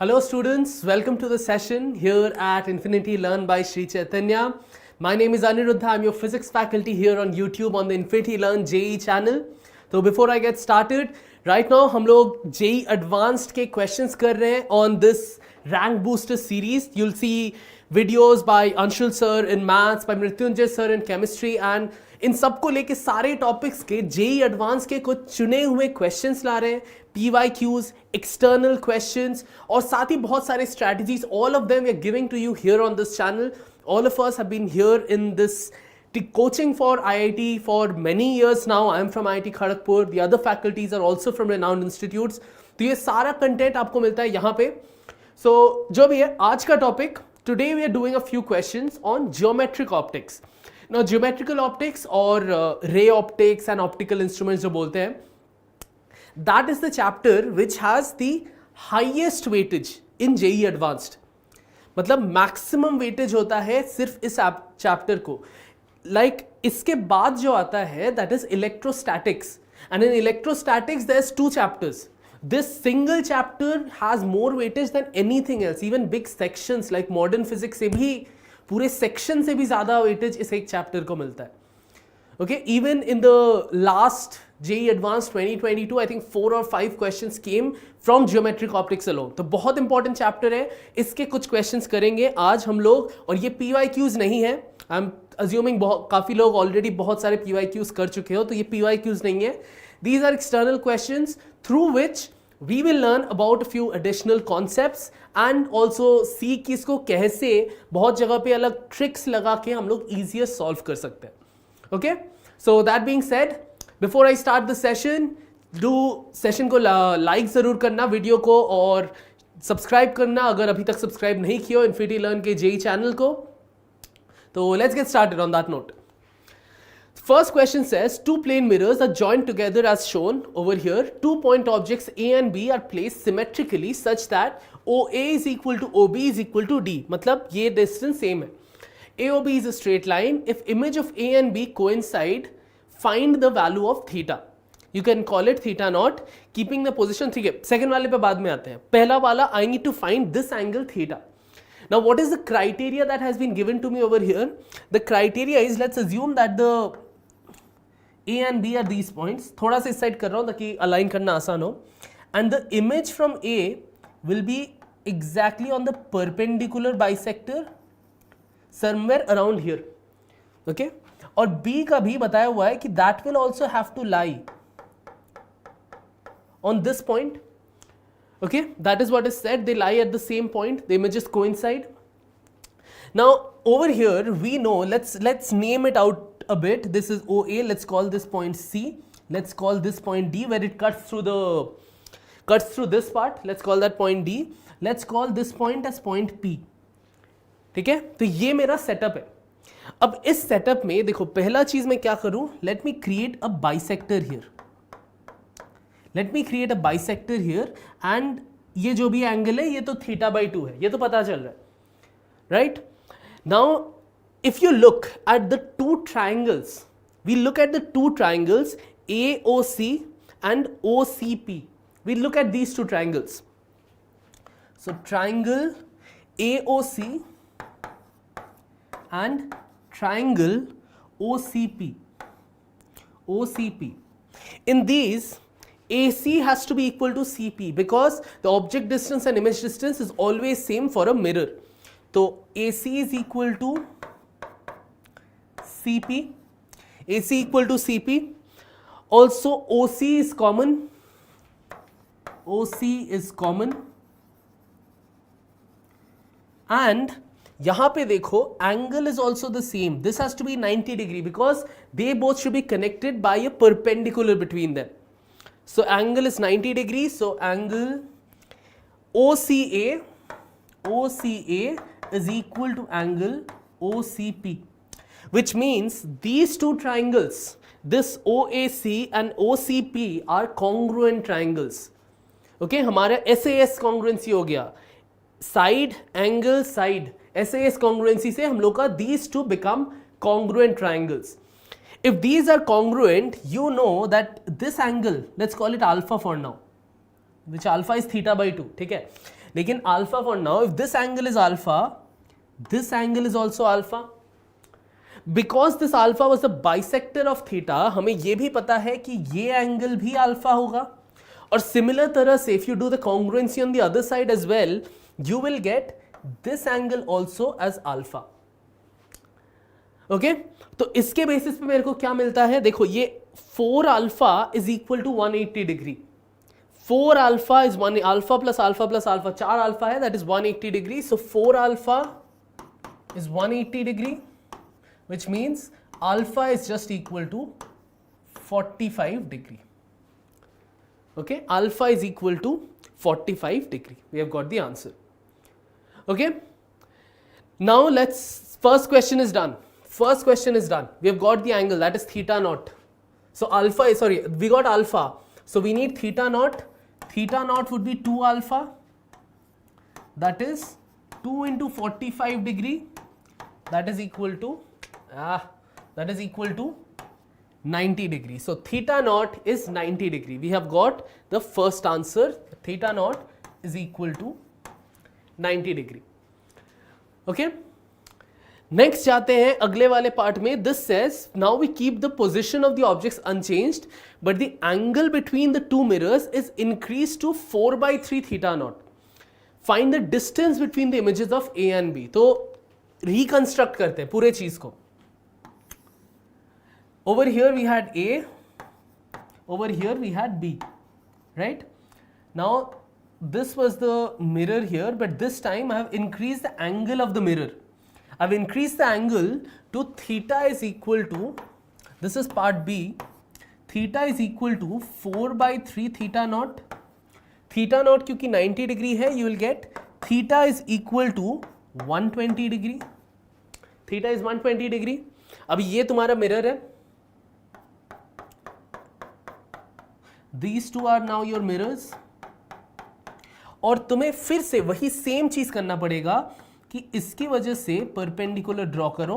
Hello students, welcome to the session here at Infinity Learn by Sri Chaitanya. My name is Aniruddha, I'm your physics faculty here on YouTube on the Infinity Learn JEE channel. So before I get started, right now हम लोग JEE Advanced के questions कर रहे हैं on this rank booster series. You'll see videos by Anshul sir in maths, by Mrityunjay sir in chemistry and इन सबको लेके सारे topics के JEE एडवांस के कुछ चुने हुए क्वेश्चंस ला रहे हैं, PYQs, एक्सटर्नल क्वेश्चंस और साथ ही बहुत सारे strategies. All of them we are giving to you here on this channel. All of us have been here in this coaching for IIT for many years now. I am from IIT Kharagpur. The other faculties are also from renowned institutes. तो ये सारा content आपको मिलता है यहाँ पे. So जो भी है आज का topic, today we are doing a few questions on geometric optics. Now geometrical optics और ray optics and optical instruments जो बोलते हैं, that is the chapter which has the highest weightage in JEE Advanced. मतलब maximum weightage होता है सिर्फ इस chapter को. इसके बाद जो आता है that is electrostatics, and in electrostatics there is 2 chapters. This single chapter has more weightage than anything else. Even big sections like modern physics से भी, पूरे सेक्शन से भी ज्यादा वेटेज इस एक चैप्टर को मिलता है. Okay, even in the last JEE Advanced 2022, I think 4 or 5 questions came from geometric optics alone. तो बहुत इंपॉर्टेंट चैप्टर है. इसके कुछ क्वेश्चंस करेंगे आज हम लोग, और ये PYQs नहीं है. आई एम अज्यूमिंग काफ़ी लोग ऑलरेडी बहुत सारे PYQs कर चुके हो, तो ये PYQs नहीं है. These are external questions through which we will learn about a few additional concepts and also see कि इसको कैसे बहुत जगह पे अलग ट्रिक्स लगा के हम लोग easier solve कर सकते हैं. Okay, so that being said, before I start the session, do session को like ज़रूर करना वीडियो को, और सब्सक्राइब करना अगर अभी तक सब्सक्राइब नहीं किया हो इन्फिनिटी लर्न के JEE चैनल को. तो let's get started on that note. First question says, 2 plane mirrors are joined together as shown over here. 2 point objects A and B are placed symmetrically such that OA is equal to OB is equal to D. मतलब ये distance same है. AOB is a straight line. If image of A and B coincide, find the value of theta. You can call it theta naught, keeping the position. ठीक है, second वाले पे बाद में आते हैं. पहला वाला, I need to find this angle theta. Now what is the criteria that has been given to me over here? The criteria is, let's assume that the A and B are these points. थोड़ा सा इस side कर रहा हूँ ताकि align करना आसान हो. And the image from A will be exactly on the perpendicular bisector somewhere around here. Okay, और B का भी बताया हुआ है कि that will also have to lie on this point. Okay, that is what is said. They lie at the same point. The images coincide. Now over here we know, let's name it out a bit. This is OA. Let's call this point C. Let's call this point D, where it cuts through this part. Let's call that point D. Let's call this point as point P. ठीक है, तो ये मेरा setup है. अब इस setup में देखो, पहला चीज मैं क्या करूं, let me create a bisector here. And ये जो भी एंगल है ये तो θ/2 है, ये तो पता चल रहा है, right? Now if you look at the 2 triangles, we look at the 2 triangles AOC and OCP. We look at these 2 triangles. So triangle AOC and triangle OCP. In these, AC has to be equal to CP because the object distance and image distance is always same for a mirror. So AC is equal to CP. AC equal to CP. Also OC is common. And यहाँ पे देखो, angle is also the same. This has to be 90 degree because they both should be connected by a perpendicular between them. So angle is 90 degrees. So angle OCA is equal to angle OCP, which means these 2 triangles, this OAC and OCP, are congruent triangles. Okay, हमारा SAS congruency हो गया, side angle side. SAS congruency से हम लोग का these 2 become congruent triangles. If these are congruent, you know that this angle, let's call it alpha for now, which alpha is θ/2. ठीक है, लेकिन alpha for now, if this angle is alpha, this angle is also alpha. Because this alpha was the bisector of theta, हमें यह भी पता है कि ये एंगल भी अल्फा होगा. और सिमिलर तरह से if you do the congruency on the other side as well, you will get this angle also as alpha. Okay, तो इसके बेसिस पे मेरे को क्या मिलता है, देखो ये 4 alpha is equal to 180 degree. 4 alpha is 1 alpha plus alpha plus alpha, 4 alpha है, that is 180 degree. So 4 alpha is 180 degree, which means alpha is just equal to 45 degree. Okay, alpha is equal to 45 degree. We have got the answer. Okay, now let's, first question is done. First question is done. We have got the angle, that is theta naught. So alpha is, sorry, we got alpha, so we need theta naught. Theta naught would be 2 alpha, that is 2 into 45 degree, that is equal to 90 degree. So theta naught is 90 degree. We have got the first answer. Theta naught is equal to 90 degree. Okay, next जाते हैं अगले वाले part में. This says now we keep the position of the objects unchanged, but the angle between the two mirrors is increased to 4/3 theta naught. Find the distance between the images of A and B. तो reconstruct करते हैं पूरे चीज को. Over here we had A, over here we had B, right? Now this was the mirror here, but this time I have increased the angle of the mirror. I have increased the angle to theta is equal to, this is part B, theta is equal to 4/3 theta naught. Theta naught क्योंकि 90 degree है, you will get theta is equal to 120 degree. Theta is 120 degree. अभी ये तुम्हारा mirror है. These two are now your mirrors. और तुम्हें फिर से वही सेम चीज करना पड़ेगा कि इसकी वजह से परपेंडिकुलर ड्रॉ करो.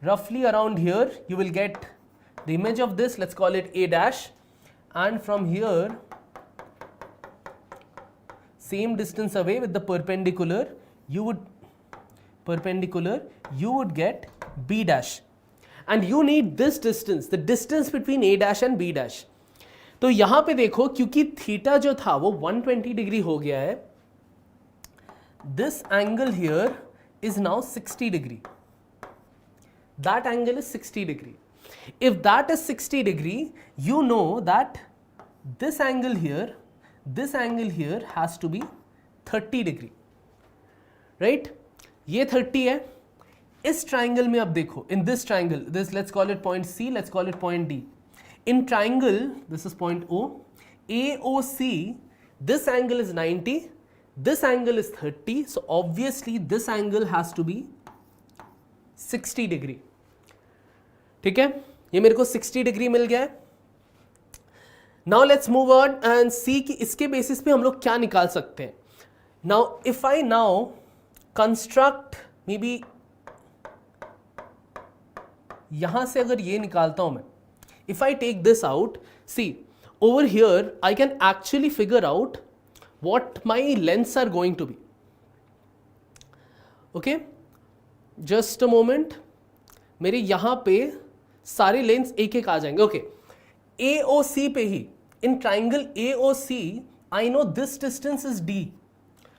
Roughly around here you will get the image of this, let's call it A dash, and from here same distance away with the perpendicular you would get B dash. And you need this distance, the distance between A dash and B dash. तो यहां पे देखो क्योंकि theta जो था वो 120 degree हो गया है, this angle here is now 60 degree. That angle is 60 degree. If that is 60 degree, you know that this angle here has to be 30 degree, right? ये 30 है. इस ट्राइंगल में अब देखो, in this triangle, this let's call it point C, let's call it point D. In triangle this is point O, AOC, this angle is 90, this angle is 30, so obviously this angle has to be 60 degree. ठीक है, ये मेरे को 60 degree मिल गया है. Now let's move on and see कि इसके बेसिस पे हम लोग क्या निकाल सकते हैं. Now if I now construct, maybe यहां से अगर ये निकालता हूं मैं, if I take this out, see over here I can actually figure out what my lengths are going to be. Okay, just a moment, मेरे यहां पे सारे लेंथ्स एक एक आ जाएंगे. ओके, AOC पे ही, in triangle AOC I know this distance is D.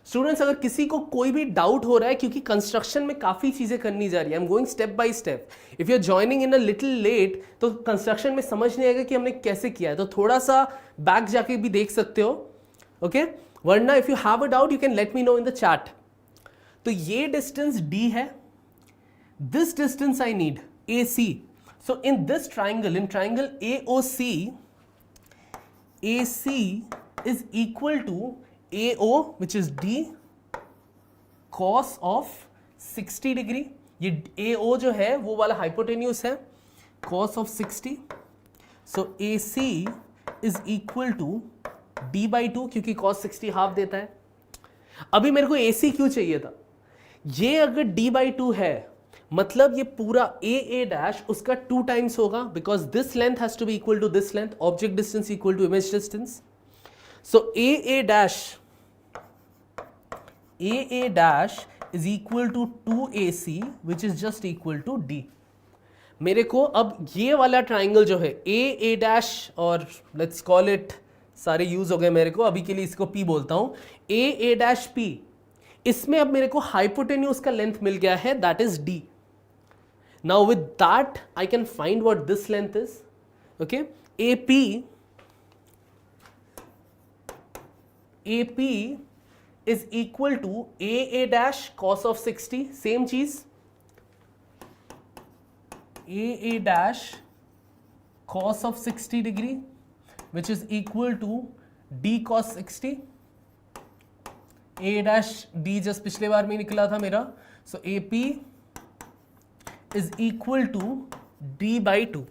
Students, अगर किसी को कोई भी डाउट हो रहा है, क्योंकि कंस्ट्रक्शन में काफी चीजें करनी जा रही है, I am going step by step. If you are joining in a little late, तो कंस्ट्रक्शन में समझ नहीं आएगा कि हमने कैसे किया है, तो थोड़ा सा बैक जाके भी देख सकते हो. ओके, वरना if you have a doubt you can let me know in the chat. तो ये डिस्टेंस D है, this distance I need AC. So in this triangle, in triangle AOC, AC is equal to AO which is D cos of 60 degree. ये AO जो है वो वाला hypotenuse है, cos of 60. So AC is equal to D/2, क्योंकि cos 60 half देता है. अभी मेरे को AC क्यों चाहिए था, ये अगर D/2 है मतलब ये पूरा A डैश उसका 2 टाइम्स होगा, because this length has to be equal to this length, object distance equal to image distance. So A dash AA dash is equal to 2AC which is just equal to D. मेरे को अब ये वाला triangle जो है AA dash और let's call it, सारे use हो गए मेरे को, अभी के लिए इसको P बोलता हूँ, AA dash P, इसमें अब मेरे को हाइपोटेन्यूज का लेंथ मिल गया है, that is D. Now with that I can find what this length is. Okay, AP is equal to AA dash cos of 60, same cheese, AA dash cos of 60 degree which is equal to D cos 60. A dash D just पिछले बार में निकला था मेरा, so AP is equal to D by 2.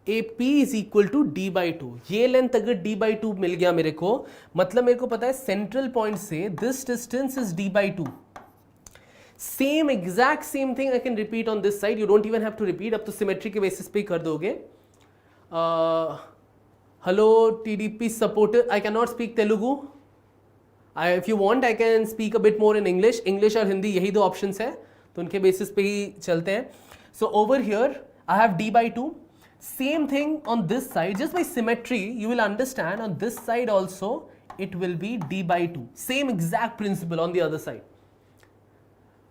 AP is equal to D by 2. ये length अगर D by 2 मिल गया मेरे को, मतलब मेरे को पता है सेंट्रल पॉइंट से this distance is D by 2. Same exact same thing I can repeat on this side. You don't even have to repeat, अब तो सिमेट्री के बेसिस पे कर दोगे. Hello TDP supporter, I cannot speak Telugu. If you want I can speak a bit more in English. English और हिंदी यही दो options है, तो उनके बेसिस पे ही चलते हैं. So over here I have D by 2. Same thing on this side, just by symmetry you will understand on this side also it will be D by 2. Same exact principle on the other side.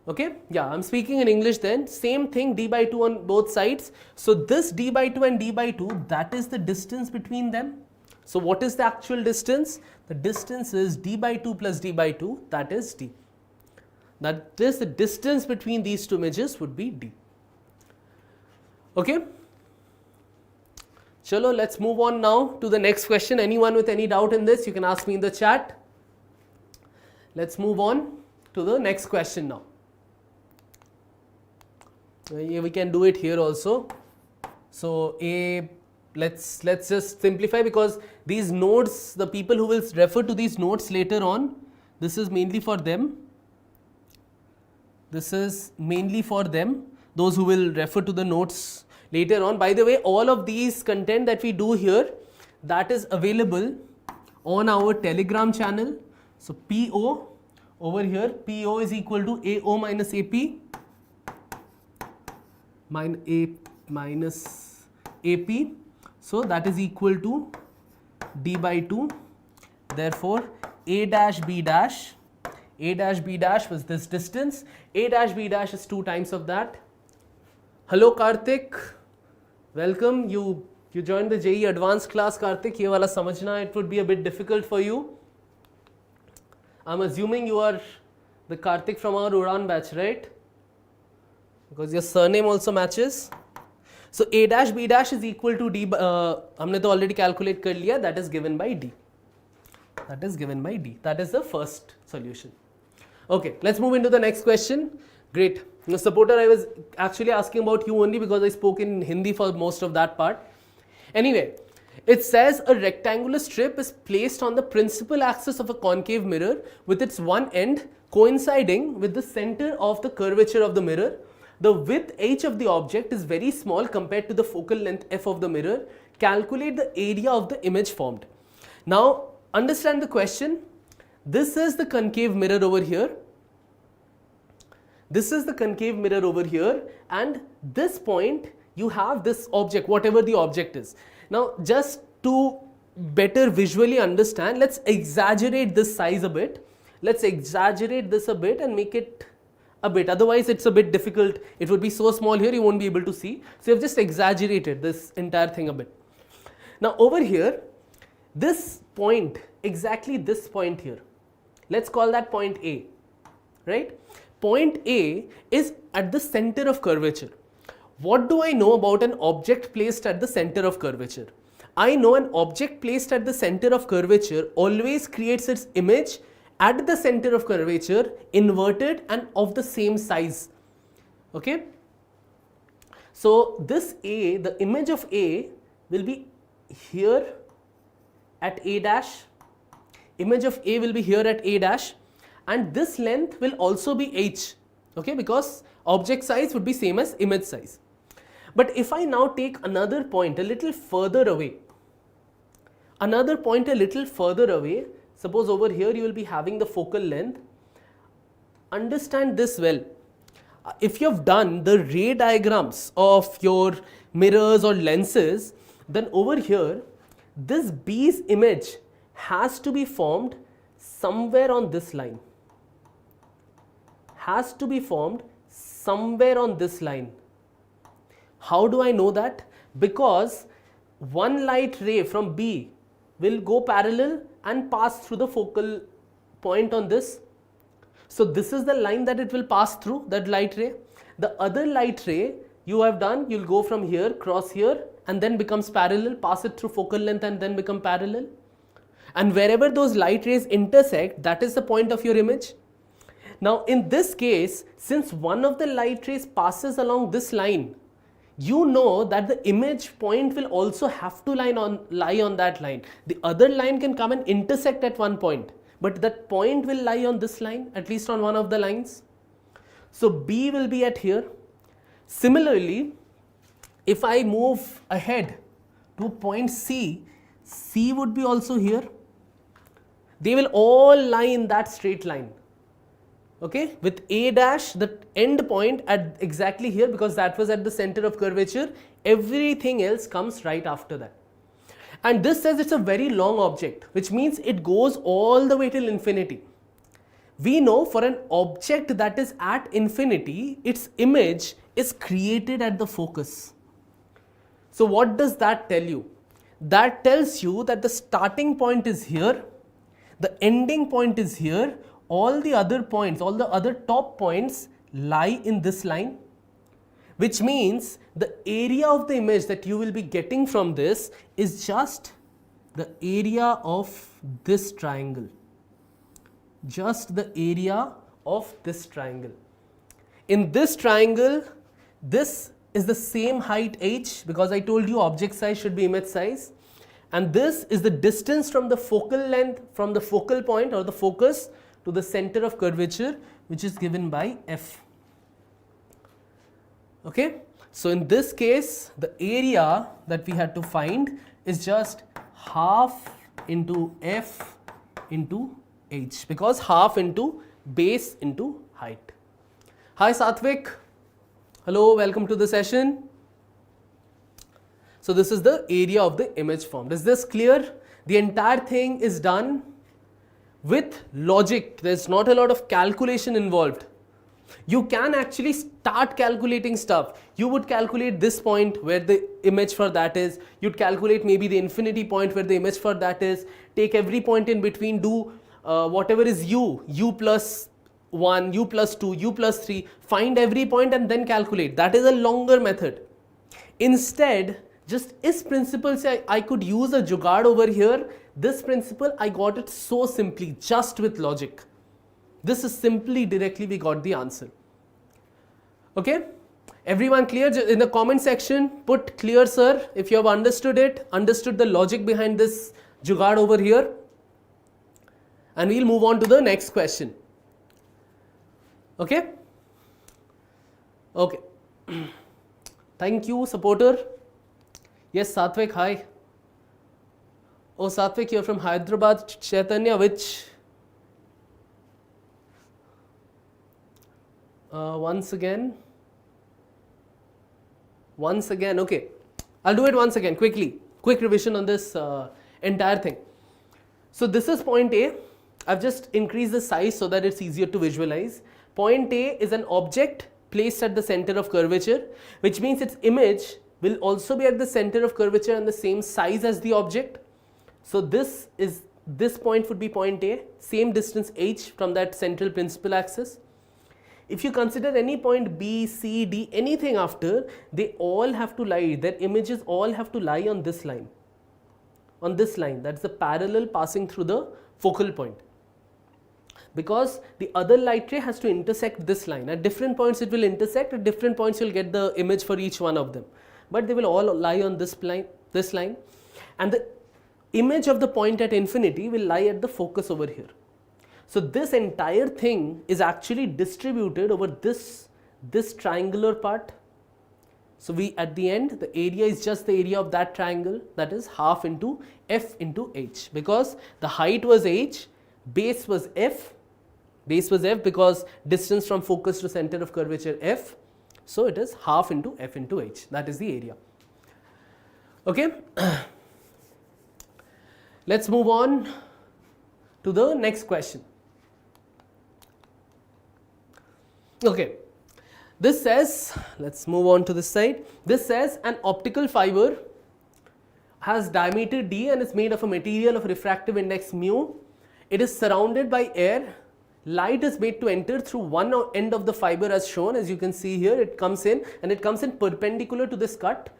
Okay, yeah, I'm speaking in English then. Same thing, D by 2 on both sides. So this D by 2 and D by 2, that is the distance between them. So what is the actual distance? The distance is D by 2 plus D by 2, that is D. That is the distance between these two images would be D. Okay. Chalo, let's move on now to the next question. Anyone with any doubt in this, you can ask me in the chat. Let's move on to the next question now. We can do it here also. So let's just simplify, because these notes, the people who will refer to these notes later on, this is mainly for them. This is mainly for them, those who will refer to the notes later on. By the way, all of these content that we do here, that is available on our Telegram channel. So PO over here, PO is equal to AO minus AP minus AP. So that is equal to D by 2. Therefore A dash B dash, A dash B dash was this distance, A dash B dash is 2 times of that. Hello Karthik, welcome. You joined the JEE Advanced class, Karthik. ये वाला समझना, it would be a bit difficult for you. I'm assuming you are the Karthik from our Udan batch, right? Because your surname also matches. So A dash B dash is equal to D, हमने तो already calculate कर लिया, that is given by D. That is given by D. That is the first solution. Okay, let's move into the next question. Great. The supporter, I was actually asking about you only because I spoke in Hindi for most of that part. Anyway, it says a rectangular strip is placed on the principal axis of a concave mirror with its one end coinciding with the center of the curvature of the mirror. The width h of the object is very small compared to the focal length f of the mirror. Calculate the area of the image formed. Now, understand the question. This is the concave mirror over here. This is the concave mirror over here, and this point you have this object, whatever the object is. Now, just to better visually understand, let's exaggerate this size a bit. Let's exaggerate this a bit and make it a bit, otherwise it's a bit difficult. It would be so small here you won't be able to see. So you've just exaggerated this entire thing a bit. Now over here, this point, exactly this point here, let's call that point A, right? Point A is at the center of curvature. What do I know about an object placed at the center of curvature? I know an object placed at the center of curvature always creates its image at the center of curvature, inverted and of the same size. Okay. So this A, the image of A will be here at A dash. Image of A will be here at A dash, and this length will also be H. Okay, because object size would be same as image size. But if I now take another point a little further away, suppose over here you will be having the focal length, understand this well. If you have done the ray diagrams of your mirrors or lenses, then over here, this B's image has to be formed somewhere on this line. Has to be formed somewhere on this line. How do I know that? Because one light ray from B will go parallel and pass through the focal point on this. So this is the line that it will pass through, that light ray. The other light ray you have done, you'll go from here, cross here, and then becomes parallel, pass it through focal length and then become parallel. And wherever those light rays intersect, that is the point of your image. Now in this case, since one of the light rays passes along this line, you know that the image point will also have to lie on that line. The other line can come and intersect at one point, but that point will lie on this line, at least on one of the lines. So B will be at here. Similarly, if I move ahead to point C, C would be also here. They will all lie in that straight line. Okay, with A dash, the end point at exactly here, because that was at the center of curvature. Everything else comes right after that. And this says it's a very long object, which means it goes all the way till infinity. We know for an object that is at infinity, its image is created at the focus. So what does that tell you? That tells you that the starting point is here, the ending point is here, all the other points, all the other top points lie in this line, which means the area of the image that you will be getting from this is just the area of this triangle. Just the area of this triangle. In this triangle, this is the same height h, because I told you object size should be image size, and this is the distance from the focal length, from the focal point or the focus to the center of curvature, which is given by f. Okay, so in this case, the area that we had to find is just half into f into h, because half into base into height. Hi Satvik, hello, welcome to the session. So this is the area of the image formed. Is this clear? The entire thing is done with logic. There's not a lot of calculation involved. You can actually start calculating stuff. You would calculate this point where the image for that is. You'd calculate maybe the infinity point where the image for that is. Take every point in between, do whatever is u plus 1, u plus 2, u plus 3, find every point and then calculate. That is a longer method. Instead, just is principle say I could use a jugaad over here. This principle I got it so simply, just with logic. This is simply directly we got the answer. Okay, everyone clear? In the comment section put clear sir if you have understood it, understood the logic behind this jugaad over here, and we'll move on to the next question. Okay, okay. Thank you supporter. Yes, Satvik, hi. Oh, Satvik, you're from Hyderabad, Chaitanya, which? Once again, okay. I'll do it once again, quickly. Quick revision on this entire thing. So this is point A. I've just increased the size so that it's easier to visualize. Point A is an object placed at the center of curvature, which means its image will also be at the center of curvature and the same size as the object. So this point would be point A, same distance h from that central principal axis. If you consider any point B, C, D, anything after, they all have to lie, their images all have to lie on this line. On this line, that's the parallel passing through the focal point. Because the other light ray has to intersect this line. At different points it will intersect, at different points you'll get the image for each one of them. But they will all lie on this line, and the image of the point at infinity will lie at the focus over here. So this entire thing is actually distributed over this triangular part. So we at the end, the area is just the area of that triangle, that is half into f into h, because the height was h, base was f, Base was f because distance from focus to center of curvature f. So it is half into f into h. That is the area. Okay. Let's move on to the next question. Okay. This says, let's move on to this side. This says an optical fiber has diameter d and is made of a material of refractive index mu. It is surrounded by air. Light is made to enter through one end of the fiber as shown. As you can see here, it comes in and it comes in perpendicular to this cut.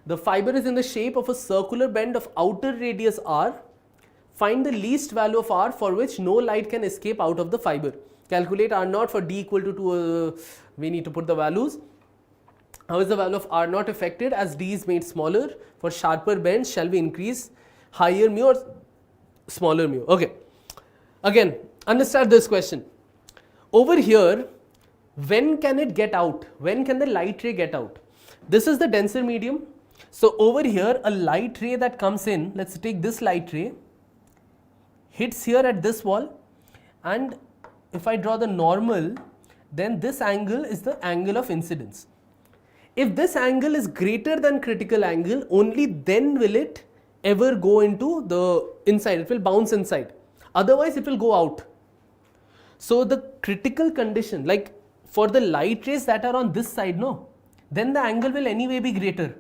The fiber is in the shape of a circular bend of outer radius r. Find the least value of r for which no light can escape out of the fiber. Calculate r naught for d equal to we need to put the values. How is the value of r naught affected as d is made smaller? For sharper bends, shall we increase higher mu or smaller mu? Okay. Again, understand this question. Over here, when can it get out? When can the light ray get out? This is the denser medium. So over here, a light ray that comes in, let's take this light ray, hits here at this wall, and if I draw the normal, then this angle is the angle of incidence. If this angle is greater than critical angle, only then will it ever go into the inside, it will bounce inside. Otherwise, it will go out. So the critical condition, like for the light rays that are on this side, no, then the angle will anyway be greater.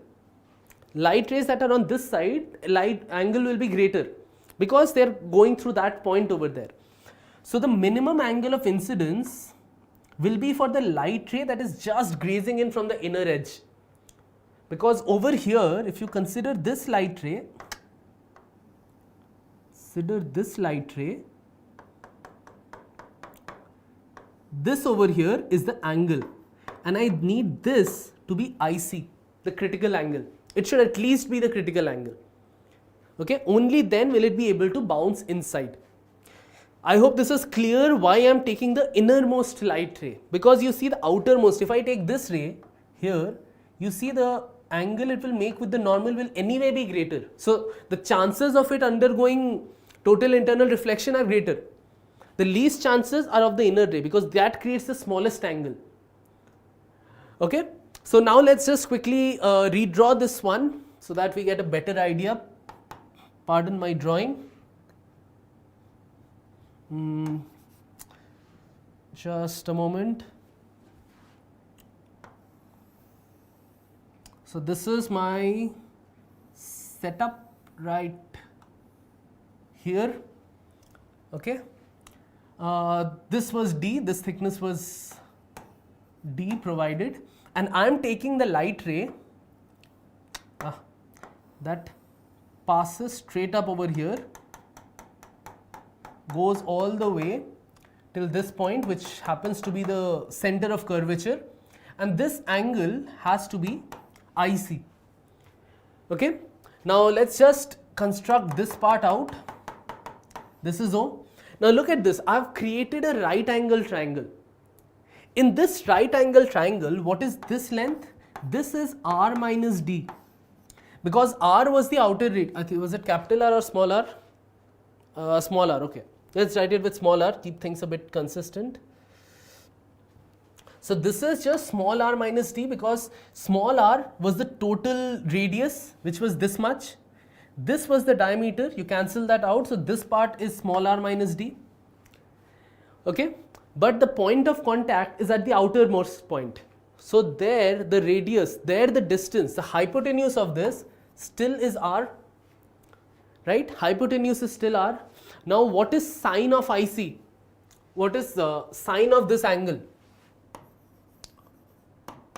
Light rays that are on this side, light angle will be greater because they are going through that point over there. So the minimum angle of incidence will be for the light ray that is just grazing in from the inner edge. Because over here, if you consider this light ray, this over here is the angle, and I need this to be IC, the critical angle. It should at least be the critical angle. Okay, only then will it be able to bounce inside. I hope this is clear why I am taking the innermost light ray, because you see the outermost. If I take this ray here, you see the angle it will make with the normal will anyway be greater. So the chances of it undergoing total internal reflection are greater. The least chances are of the inner ray because that creates the smallest angle. Okay, so now let's just quickly redraw this one so that we get a better idea. Pardon my drawing. Just a moment. So this is my setup right here. Okay. This was D, this thickness was D provided, and I am taking the light ray that passes straight up over here, goes all the way till this point, which happens to be the center of curvature, and this angle has to be IC. Okay, now let's just construct this part out. This is O. Now look at this, I have created a right angle triangle. In this right angle triangle, what is this length? This is R minus D, because R was the outer radius. I think, was it capital R or small r? Small r, okay. Let's write it with small r, keep things a bit consistent. So this is just small r minus d because small r was the total radius, which was this much. This was the diameter, you cancel that out, so this part is small r minus d. Okay, but the point of contact is at the outermost point. So there the radius, there the distance, the hypotenuse of this still is r, right? Hypotenuse is still r. Now what is sine of IC? What is the sine of this angle?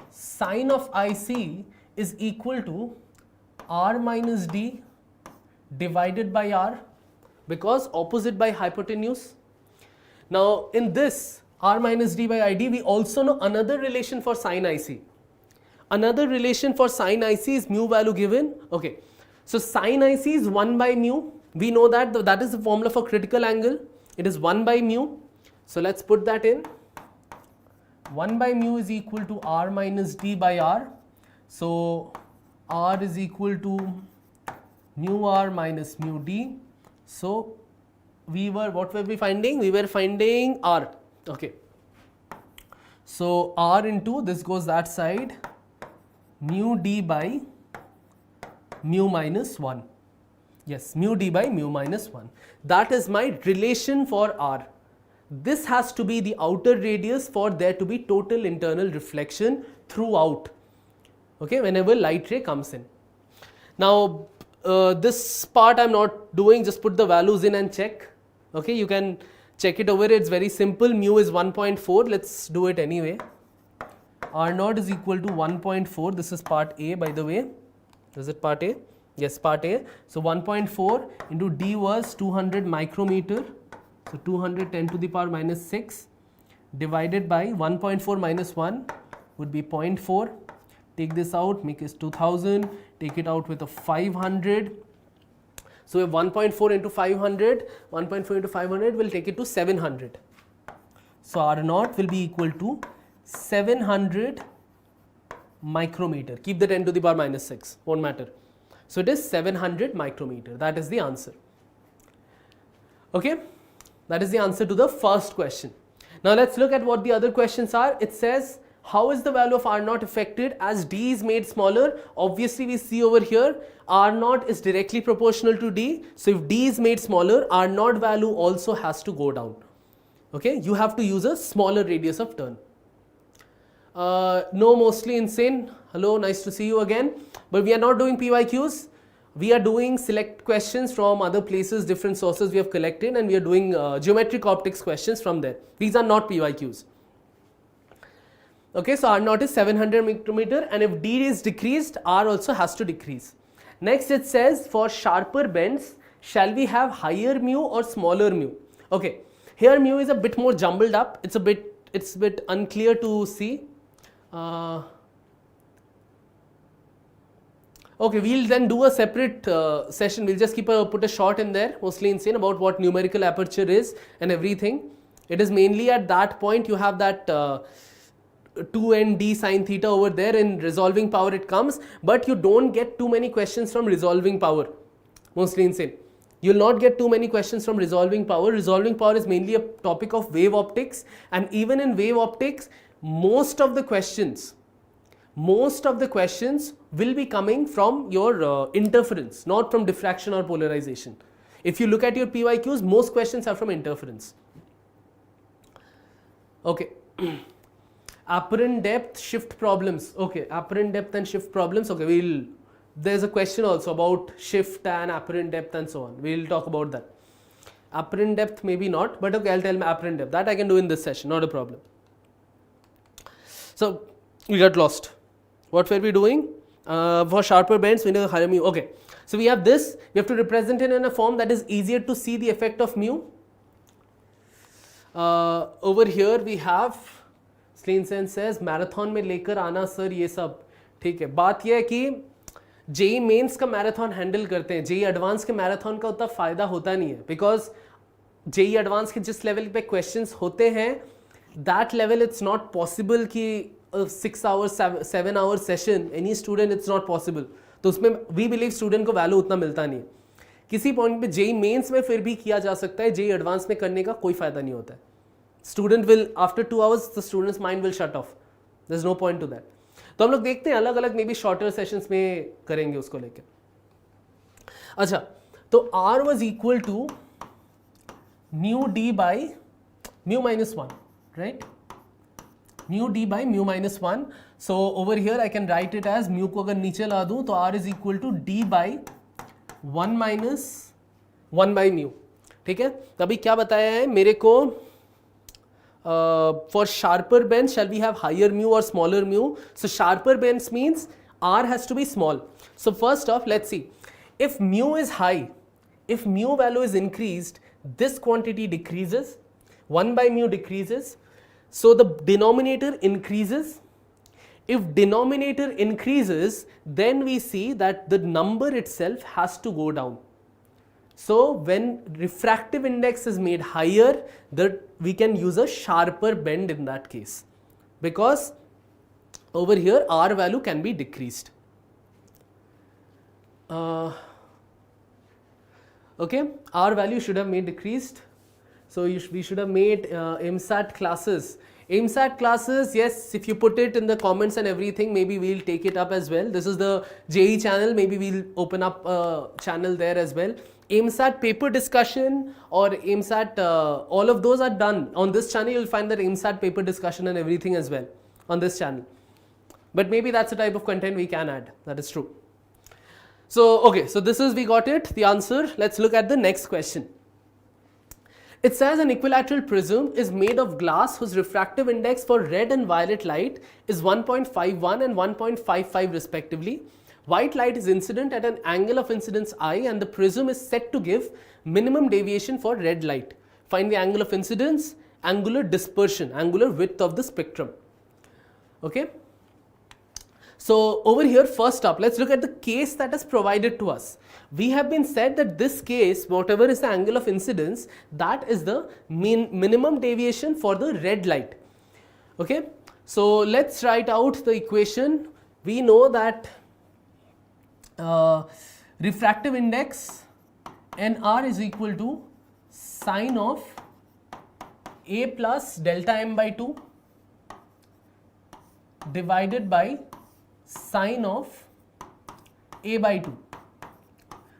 Sine of IC is equal to r minus d divided by r, because opposite by hypotenuse. Now in this r minus d by id, we also know another relation for sine IC. Another relation for sine IC is mu value given. Okay, so sine IC is 1 by mu. We know that that is the formula for critical angle. It is 1 by mu. So let's put that in. 1 by mu is equal to r minus d by r. So r is equal to mu r minus mu d. So we were, what were we finding? We were finding r. Okay. So R into, this goes that side, mu d by mu minus 1. Yes, mu d by mu minus 1. That is my relation for R. This has to be the outer radius for there to be total internal reflection throughout. Okay, whenever light ray comes in. Now, this part I'm not doing, just put the values in and check. Okay, you can check it over, it's very simple. Mu is 1.4, let's do it anyway. R naught is equal to 1.4, this is part A by the way. Is it part A? Yes, part A. So 1.4 into D was 200 micrometer. So 210 to the power minus 6 divided by 1.4 minus 1 would be 0.4. Take this out, make it 2000, take it out with a 500. So we have 1.4 into 500, 1.4 into 500 will take it to 700. So R naught will be equal to 700 micrometer. Keep the 10 to the power minus 6, won't matter. So it is 700 micrometer. That is the answer. Okay, that is the answer to the first question. Now let's look at what the other questions are. It says, how is the value of R naught affected as D is made smaller? Obviously we see over here R naught is directly proportional to D. So if D is made smaller, R naught value also has to go down. Okay, you have to use a smaller radius of turn. No, mostly insane. Hello, nice to see you again. But we are not doing PYQs. We are doing select questions from other places, different sources we have collected, and we are doing geometric optics questions from there. These are not PYQs. Okay, so R naught is 700 micrometer, and if D is decreased, R also has to decrease. Next it says, for sharper bends, shall we have higher mu or smaller mu? Okay, here mu is a bit more jumbled up. It's a bit unclear to see. Okay, we'll then do a separate session. We'll just put a short in there, mostly insane, about what numerical aperture is and everything. It is mainly at that point you have that 2n d sine theta over there. In resolving power it comes, but you don't get too many questions from resolving power, mostly insane. You will not get too many questions from resolving power. Resolving power is mainly a topic of wave optics, and even in wave optics, most of the questions will be coming from your interference, not from diffraction or polarization. If you look at your PYQs, most questions are from interference. Okay. Apparent depth shift problems. Okay, apparent depth and shift problems. Okay, there's a question also about shift and apparent depth and so on. We'll talk about that. Apparent depth maybe not, but okay, I'll tell me apparent depth. That I can do in this session, not a problem. So we got lost. What were we doing? For sharper bends, we need higher mu. Okay, so we have this. We have to represent it in a form that is easier to see the effect of mu. Over here we have Sleen Sen says marathon में लेकर आना sir ये सब ठीक है. बात यह है कि जेई मेंस का मैराथन हैंडल करते हैं, जेई एडवांस के मैराथन का उतना फायदा होता नहीं है, बिकॉज जेई एडवांस के जिस लेवल पे क्वेश्चंस होते हैं that level it's not possible कि 6 hours 7 hour session any student it's not possible. तो उसमें वी बिलीव स्टूडेंट को वैल्यू उतना मिलता नहीं है. किसी पॉइंट पे जेई मेंस में फिर भी किया जा सकता है, जेई एडवांस में करने का कोई फायदा नहीं होता है. Student will after 2 hours the students mind will shut off. There is no point to that. तो हम लोग देखते हैं अलग अलग मे बी शॉर्टर सेशंस में करेंगे उसको लेके. अच्छा, तो R was equal to mu d by mu minus 1, right? Mu d by mu minus 1. So over here I can write it as mu को अगर नीचे ला दूं तो R is equal to d by 1 minus 1 by mu. ठीक है, तो अभी क्या बताया है मेरे को? For sharper bends, shall we have higher mu or smaller mu? So sharper bends means R has to be small. So first off, let's see. If mu is high, if mu value is increased, this quantity decreases, 1 by mu decreases. So the denominator increases. If denominator increases, then we see that the number itself has to go down. So when refractive index is made higher, that we can use a sharper bend in that case, because over here R value can be decreased. Okay, R value should have made decreased. So we should have made MSAT classes. MSAT classes, yes, if you put it in the comments and everything, maybe we'll take it up as well. This is the JEE channel, maybe we'll open up a channel there as well. MSAT paper discussion or MSAT, all of those are done. On this channel, you'll find that MSAT paper discussion and everything as well on this channel. But maybe that's the type of content we can add. That is true. So, okay, so this is, we got it, the answer. Let's look at the next question. It says an equilateral prism is made of glass whose refractive index for red and violet light is 1.51 and 1.55 respectively. White light is incident at an angle of incidence I and the prism is set to give minimum deviation for red light. Find the angle of incidence, angular dispersion, angular width of the spectrum. Okay. So over here, first up, let's look at the case that is provided to us. We have been said that this case, whatever is the angle of incidence, that is the minimum deviation for the red light. Okay. So let's write out the equation. We know that refractive index NR is equal to sine of A plus delta m by 2 divided by sine of A by 2,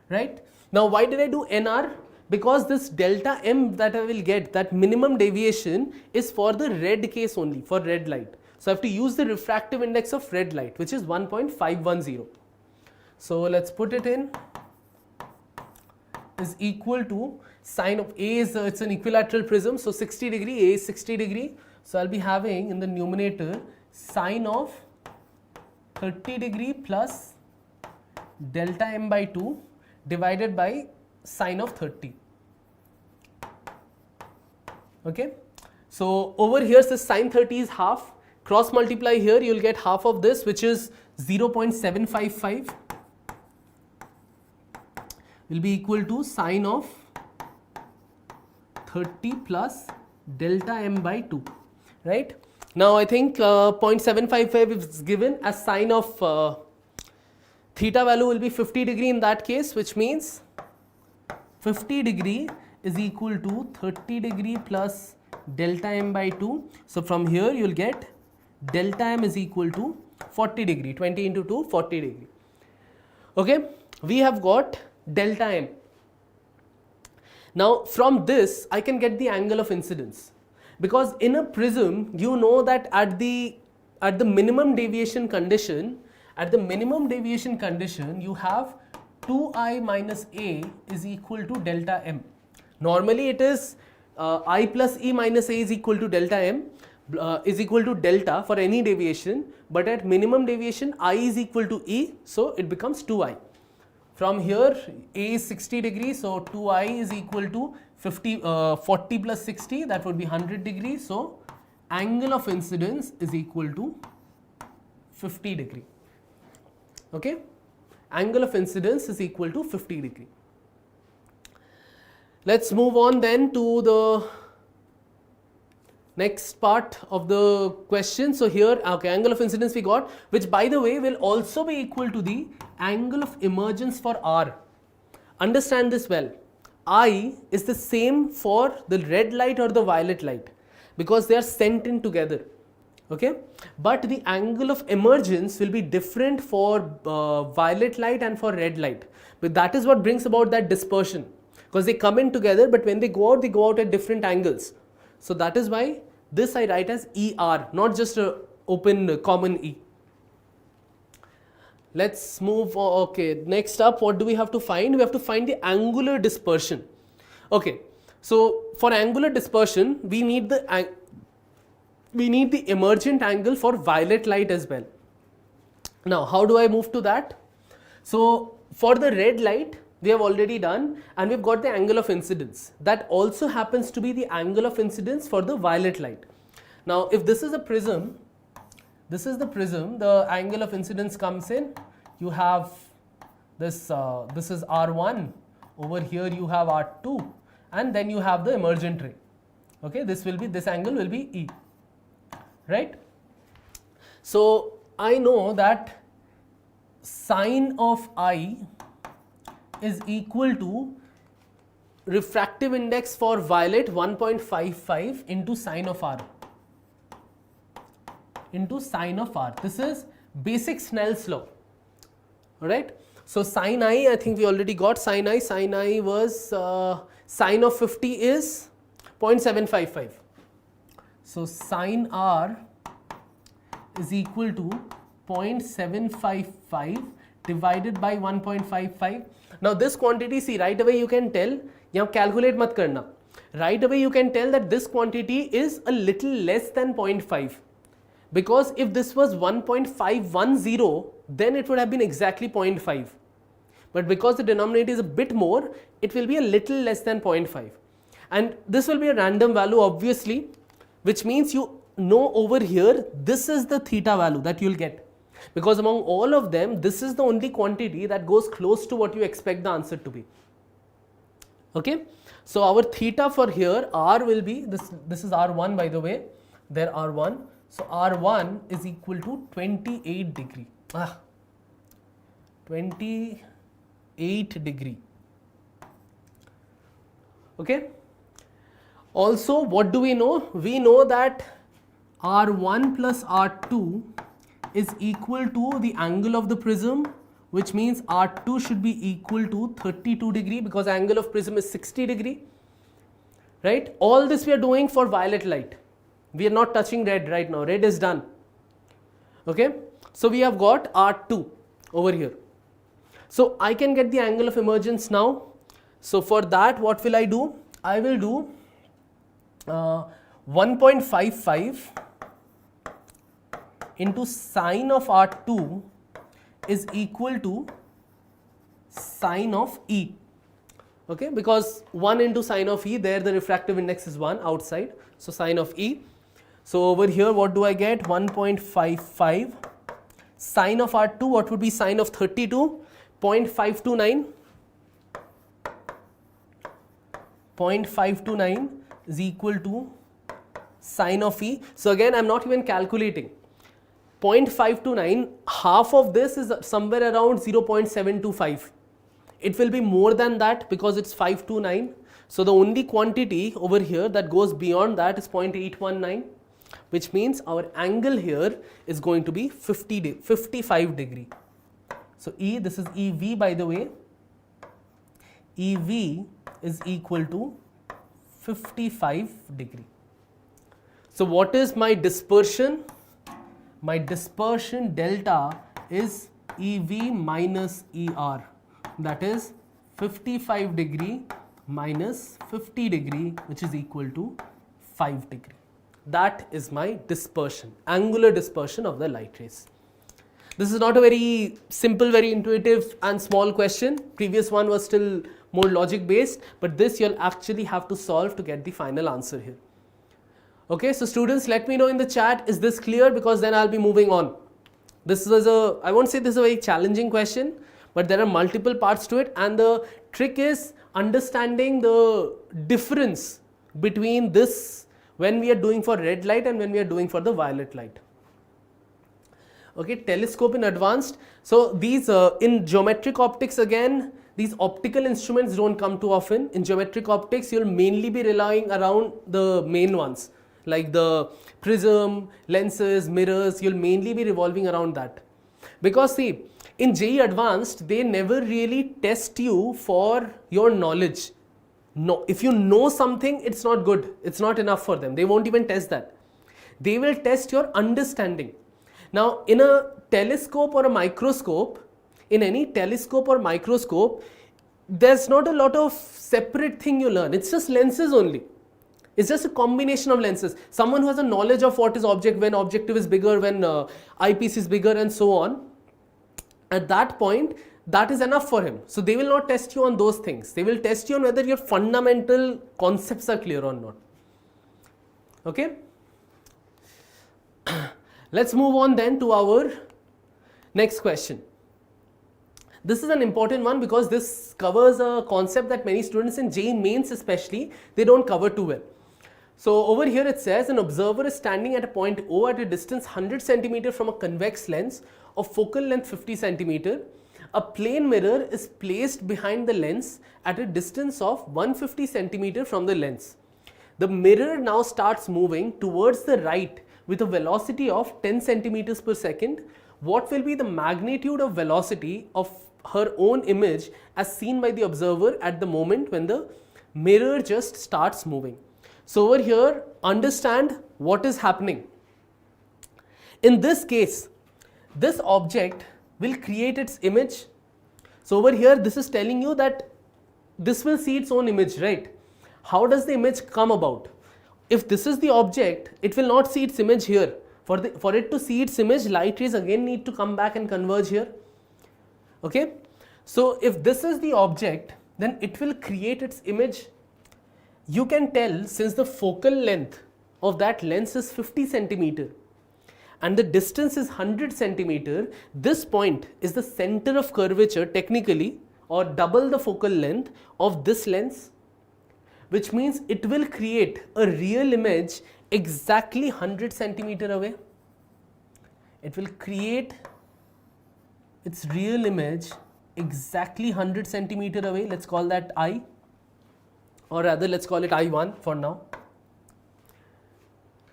right? Now why did I do NR? Because this delta m that I will get, that minimum deviation, is for the red case only, for red light. So I have to use the refractive index of red light, which is 1.510. So let's put it in, is equal to sine of A is, it's an equilateral prism, so 60 degree, A is 60 degree. So I'll be having in the numerator sine of 30 degree plus delta m by 2 divided by sine of 30. Okay. So over here, so sine 30 is half. Cross multiply here, you'll get half of this, which is 0.755. Will be equal to sine of 30 plus delta m by 2, right? Now I think 0.755 is given as sine of theta value will be 50 degree in that case, which means 50 degree is equal to 30 degree plus delta m by 2. So from here you will get delta m is equal to 40 degree, 20 into 2, 40 degree. Okay, we have got delta m. Now from this I can get the angle of incidence, because in a prism you know that at the minimum deviation condition, you have 2i minus a is equal to delta m. Normally it is I plus e minus a is equal to delta m, is equal to delta for any deviation, but at minimum deviation I is equal to e, so it becomes 2i. From here A is 60 degrees, so 2i is equal to 40 plus 60, that would be 100 degrees. So angle of incidence is equal to 50 degree. Okay, angle of incidence is equal to 50 degree. Let's move on then to the next part of the question. So here, okay, angle of incidence we got, which by the way will also be equal to the angle of emergence for R. Understand this well. I is the same for the red light or the violet light, because they are sent in together. Okay, but the angle of emergence will be different for violet light and for red light. But that is what brings about that dispersion, because they come in together, but when they go out at different angles. So that is why this I write as ER, not just a open common E. Let's move. Okay, next up, what do we have to find? We have to find the angular dispersion. Okay, so for angular dispersion, we need the emergent angle for violet light as well. Now, how do I move to that? So for the red light, we have already done, and we've got the angle of incidence. That also happens to be the angle of incidence for the violet light. Now, if this is a prism, this is the prism, the angle of incidence comes in, you have this, this is R1, over here you have R2, and then you have the emergent ray. Okay, this angle will be E, right? So I know that sine of I is equal to refractive index for violet 1.55 into sine of r. Into sine of r. This is basic Snell's law. Alright. So sine I think we already got sine I. Sine I was sine of 50 is 0.755. So sine r is equal to 0.755 divided by 1.55. Now this quantity, see, right away you can tell, यहाँ calculate मत करना. Right away you can tell that this quantity is a little less than 0.5. Because if this was 1.510, then it would have been exactly 0.5. But because the denominator is a bit more, it will be a little less than 0.5. And this will be a random value, obviously, which means you know over here, this is the theta value that you'll get. Because among all of them, this is the only quantity that goes close to what you expect the answer to be. Okay. So our theta for here, r will be, this is r1 by the way, there r1. So r1 is equal to 28 degree. 28 degree. Okay. Also, what do we know? We know that r1 plus r2 is equal to the angle of the prism, which means r2 should be equal to 32 degree because angle of prism is 60 degree. Right? All this we are doing for violet light. We are not touching red right now. Red is done. Okay. So we have got R2 over here. So I can get the angle of emergence now. So for that, what will I do? I will do 1.55 into sine of R2 is equal to sine of E. Okay, because 1 into sine of E, there the refractive index is 1 outside. So sine of E. So over here, what do I get? 1.55 sine of R2, what would be sine of 32? 0.529. 0.529 is equal to sine of E. So again, I'm not even calculating. 0.529, half of this is somewhere around 0.725. It will be more than that because it's 529. So the only quantity over here that goes beyond that is 0.819, which means our angle here is going to be 55 degree. So E, this is EV by the way. EV is equal to 55 degree. So what is my dispersion? My dispersion delta is EV minus ER. That is 55 degree minus 50 degree, which is equal to 5 degree. That is my dispersion, angular dispersion of the light rays. This is not a very simple, very intuitive and small question. Previous one was still more logic based, but this you'll actually have to solve to get the final answer here. Okay, so students, let me know in the chat, is this clear? Because then I'll be moving on. This was I won't say this is a very challenging question, but there are multiple parts to it, and the trick is understanding the difference between this when we are doing for red light and when we are doing for the violet light. Okay, telescope in advanced. So these in geometric optics, again, these optical instruments don't come too often. In geometric optics, you'll mainly be relying around the main ones, like the prism, lenses, mirrors. You'll mainly be revolving around that. Because see, in JEE Advanced, they never really test you for your knowledge. No, if you know something, it's not good. It's not enough for them. They won't even test that. They will test your understanding. Now, in a telescope or a microscope, in any telescope or microscope, there's not a lot of separate thing you learn. It's just lenses only. It's just a combination of lenses. Someone who has a knowledge of what is object, when objective is bigger, when eyepiece is bigger and so on, at that point, that is enough for him. So they will not test you on those things. They will test you on whether your fundamental concepts are clear or not. Okay? Let's move on then to our next question. This is an important one because this covers a concept that many students in JEE Mains especially, they don't cover too well. So over here it says an observer is standing at a point O at a distance 100 centimeter from a convex lens of focal length 50 centimeter. a plane mirror is placed behind the lens at a distance of 150 centimeter from the lens. The mirror now starts moving towards the right with a velocity of 10 centimeters per second. What will be the magnitude of velocity of her own image as seen by the observer at the moment when the mirror just starts moving? So over here, understand what is happening. In this case, this object will create its image. So over here, this is telling you that this will see its own image, right? How does the image come about? If this is the object, it will not see its image here. For it to see its image, light rays again need to come back and converge here. Okay? So if this is the object, then it will create its image. You can tell, since the focal length of that lens is 50 centimeter and the distance is 100 centimeter, this point is the center of curvature technically, or double the focal length of this lens, which means it will create a real image exactly 100 centimeter away. It will create its real image exactly 100 centimeter away. Let's call that I, or rather let's call it I1 for now,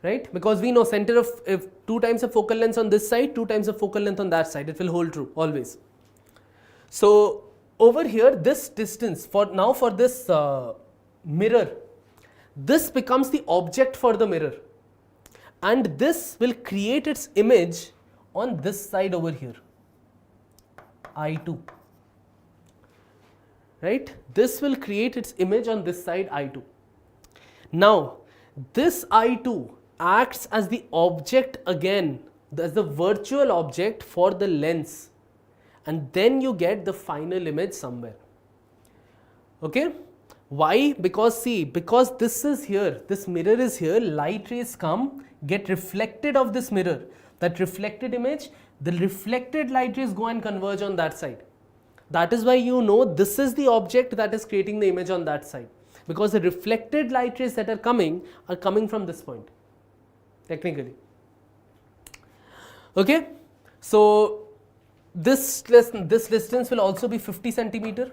right? Because we know center of, if 2 times the focal length on this side, 2 times the focal length on that side, it will hold true always. So over here, this distance for this mirror, this becomes the object for the mirror, and this will create its image on this side over here, I2, right? This will create its image on this side, I2. Now this I2 acts as the object again, as the virtual object for the lens, and then you get the final image somewhere. Okay? Why? Because see, because this is here, this mirror is here, light rays come, get reflected of this mirror, that reflected image, the reflected light rays go and converge on that side. That is why you know this is the object that is creating the image on that side, because the reflected light rays that are coming from this point, technically. Okay, so this distance will also be 50 centimeter.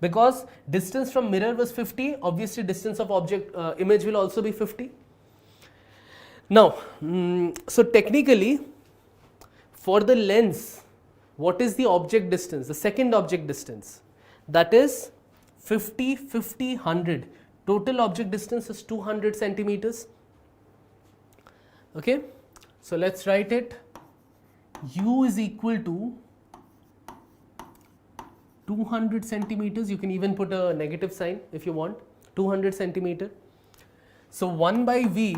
Because distance from mirror was 50, obviously distance of object image will also be 50. Now, so technically for the lens, what is the object distance? The second object distance, that is 50, 50, 100. Total object distance is 200 centimeters. Okay, so let's write it. U is equal to 200 centimeters. You can even put a negative sign if you want. 200 centimeter. So 1 by V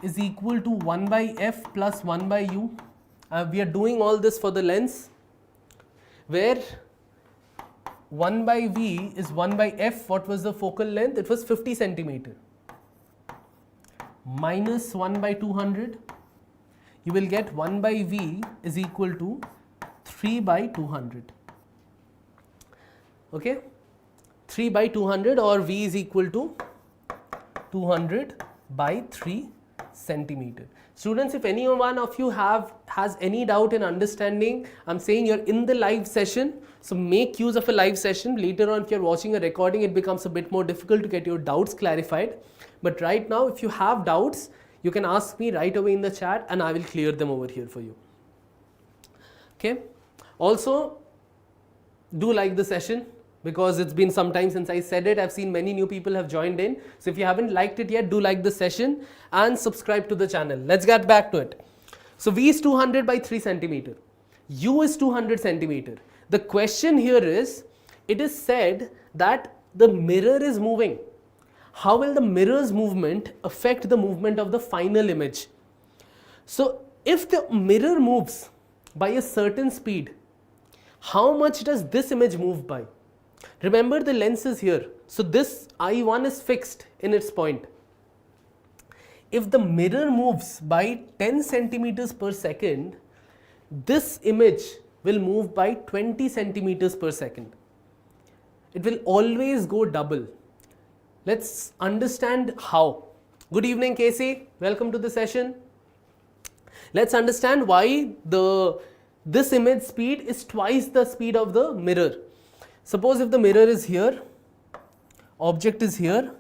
is equal to 1 by F plus 1 by U. We are doing all this for the lens, where 1 by V is 1 by F. What was the focal length? It was 50 centimeter. Minus 1 by 200. You will get 1 by V is equal to 3 by 200. Okay, 3 by 200, or V is equal to 200 by 3 centimeter. Students, if any one of you has any doubt in understanding, I'm saying you're in the live session, so make use of a live session. Later on, if you're watching a recording, it becomes a bit more difficult to get your doubts clarified. But right now, if you have doubts, you can ask me right away in the chat and I will clear them over here for you. Okay. Also, do like the session, because it's been some time since I said it. I've seen many new people have joined in. So if you haven't liked it yet, do like the session and subscribe to the channel. Let's get back to it. So V is 200 by 3 centimeter. U is 200 centimeter. The question here is, it is said that the mirror is moving. How will the mirror's movement affect the movement of the final image? So if the mirror moves by a certain speed, how much does this image move by? Remember, the lens is here. So this I1 is fixed in its point. If the mirror moves by 10 centimeters per second, this image will move by 20 centimeters per second. It will always go double. Let's understand how. Good evening, Casey. Welcome to the session. Let's understand why the this image speed is twice the speed of the mirror. Suppose if the mirror is here, object is here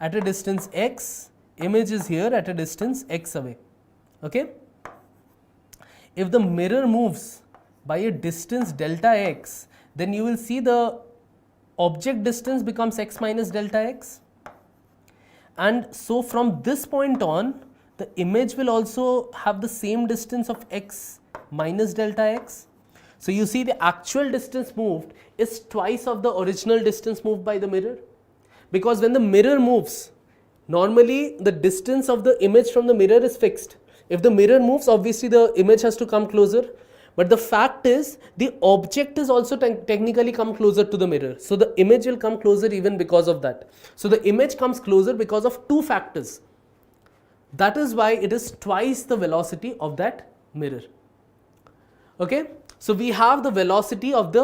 at a distance x, image is here at a distance x away. Okay? If the mirror moves by a distance delta x, then you will see the object distance becomes x minus delta x. And so from this point on, the image will also have the same distance of x minus delta x. So you see the actual distance moved is twice of the original distance moved by the mirror. Because when the mirror moves, normally the distance of the image from the mirror is fixed. If the mirror moves, obviously the image has to come closer. But the fact is, the object is also technically come closer to the mirror. So the image will come closer even because of that. So the image comes closer because of two factors. That is why it is twice the velocity of that mirror. Okay? So we have the velocity of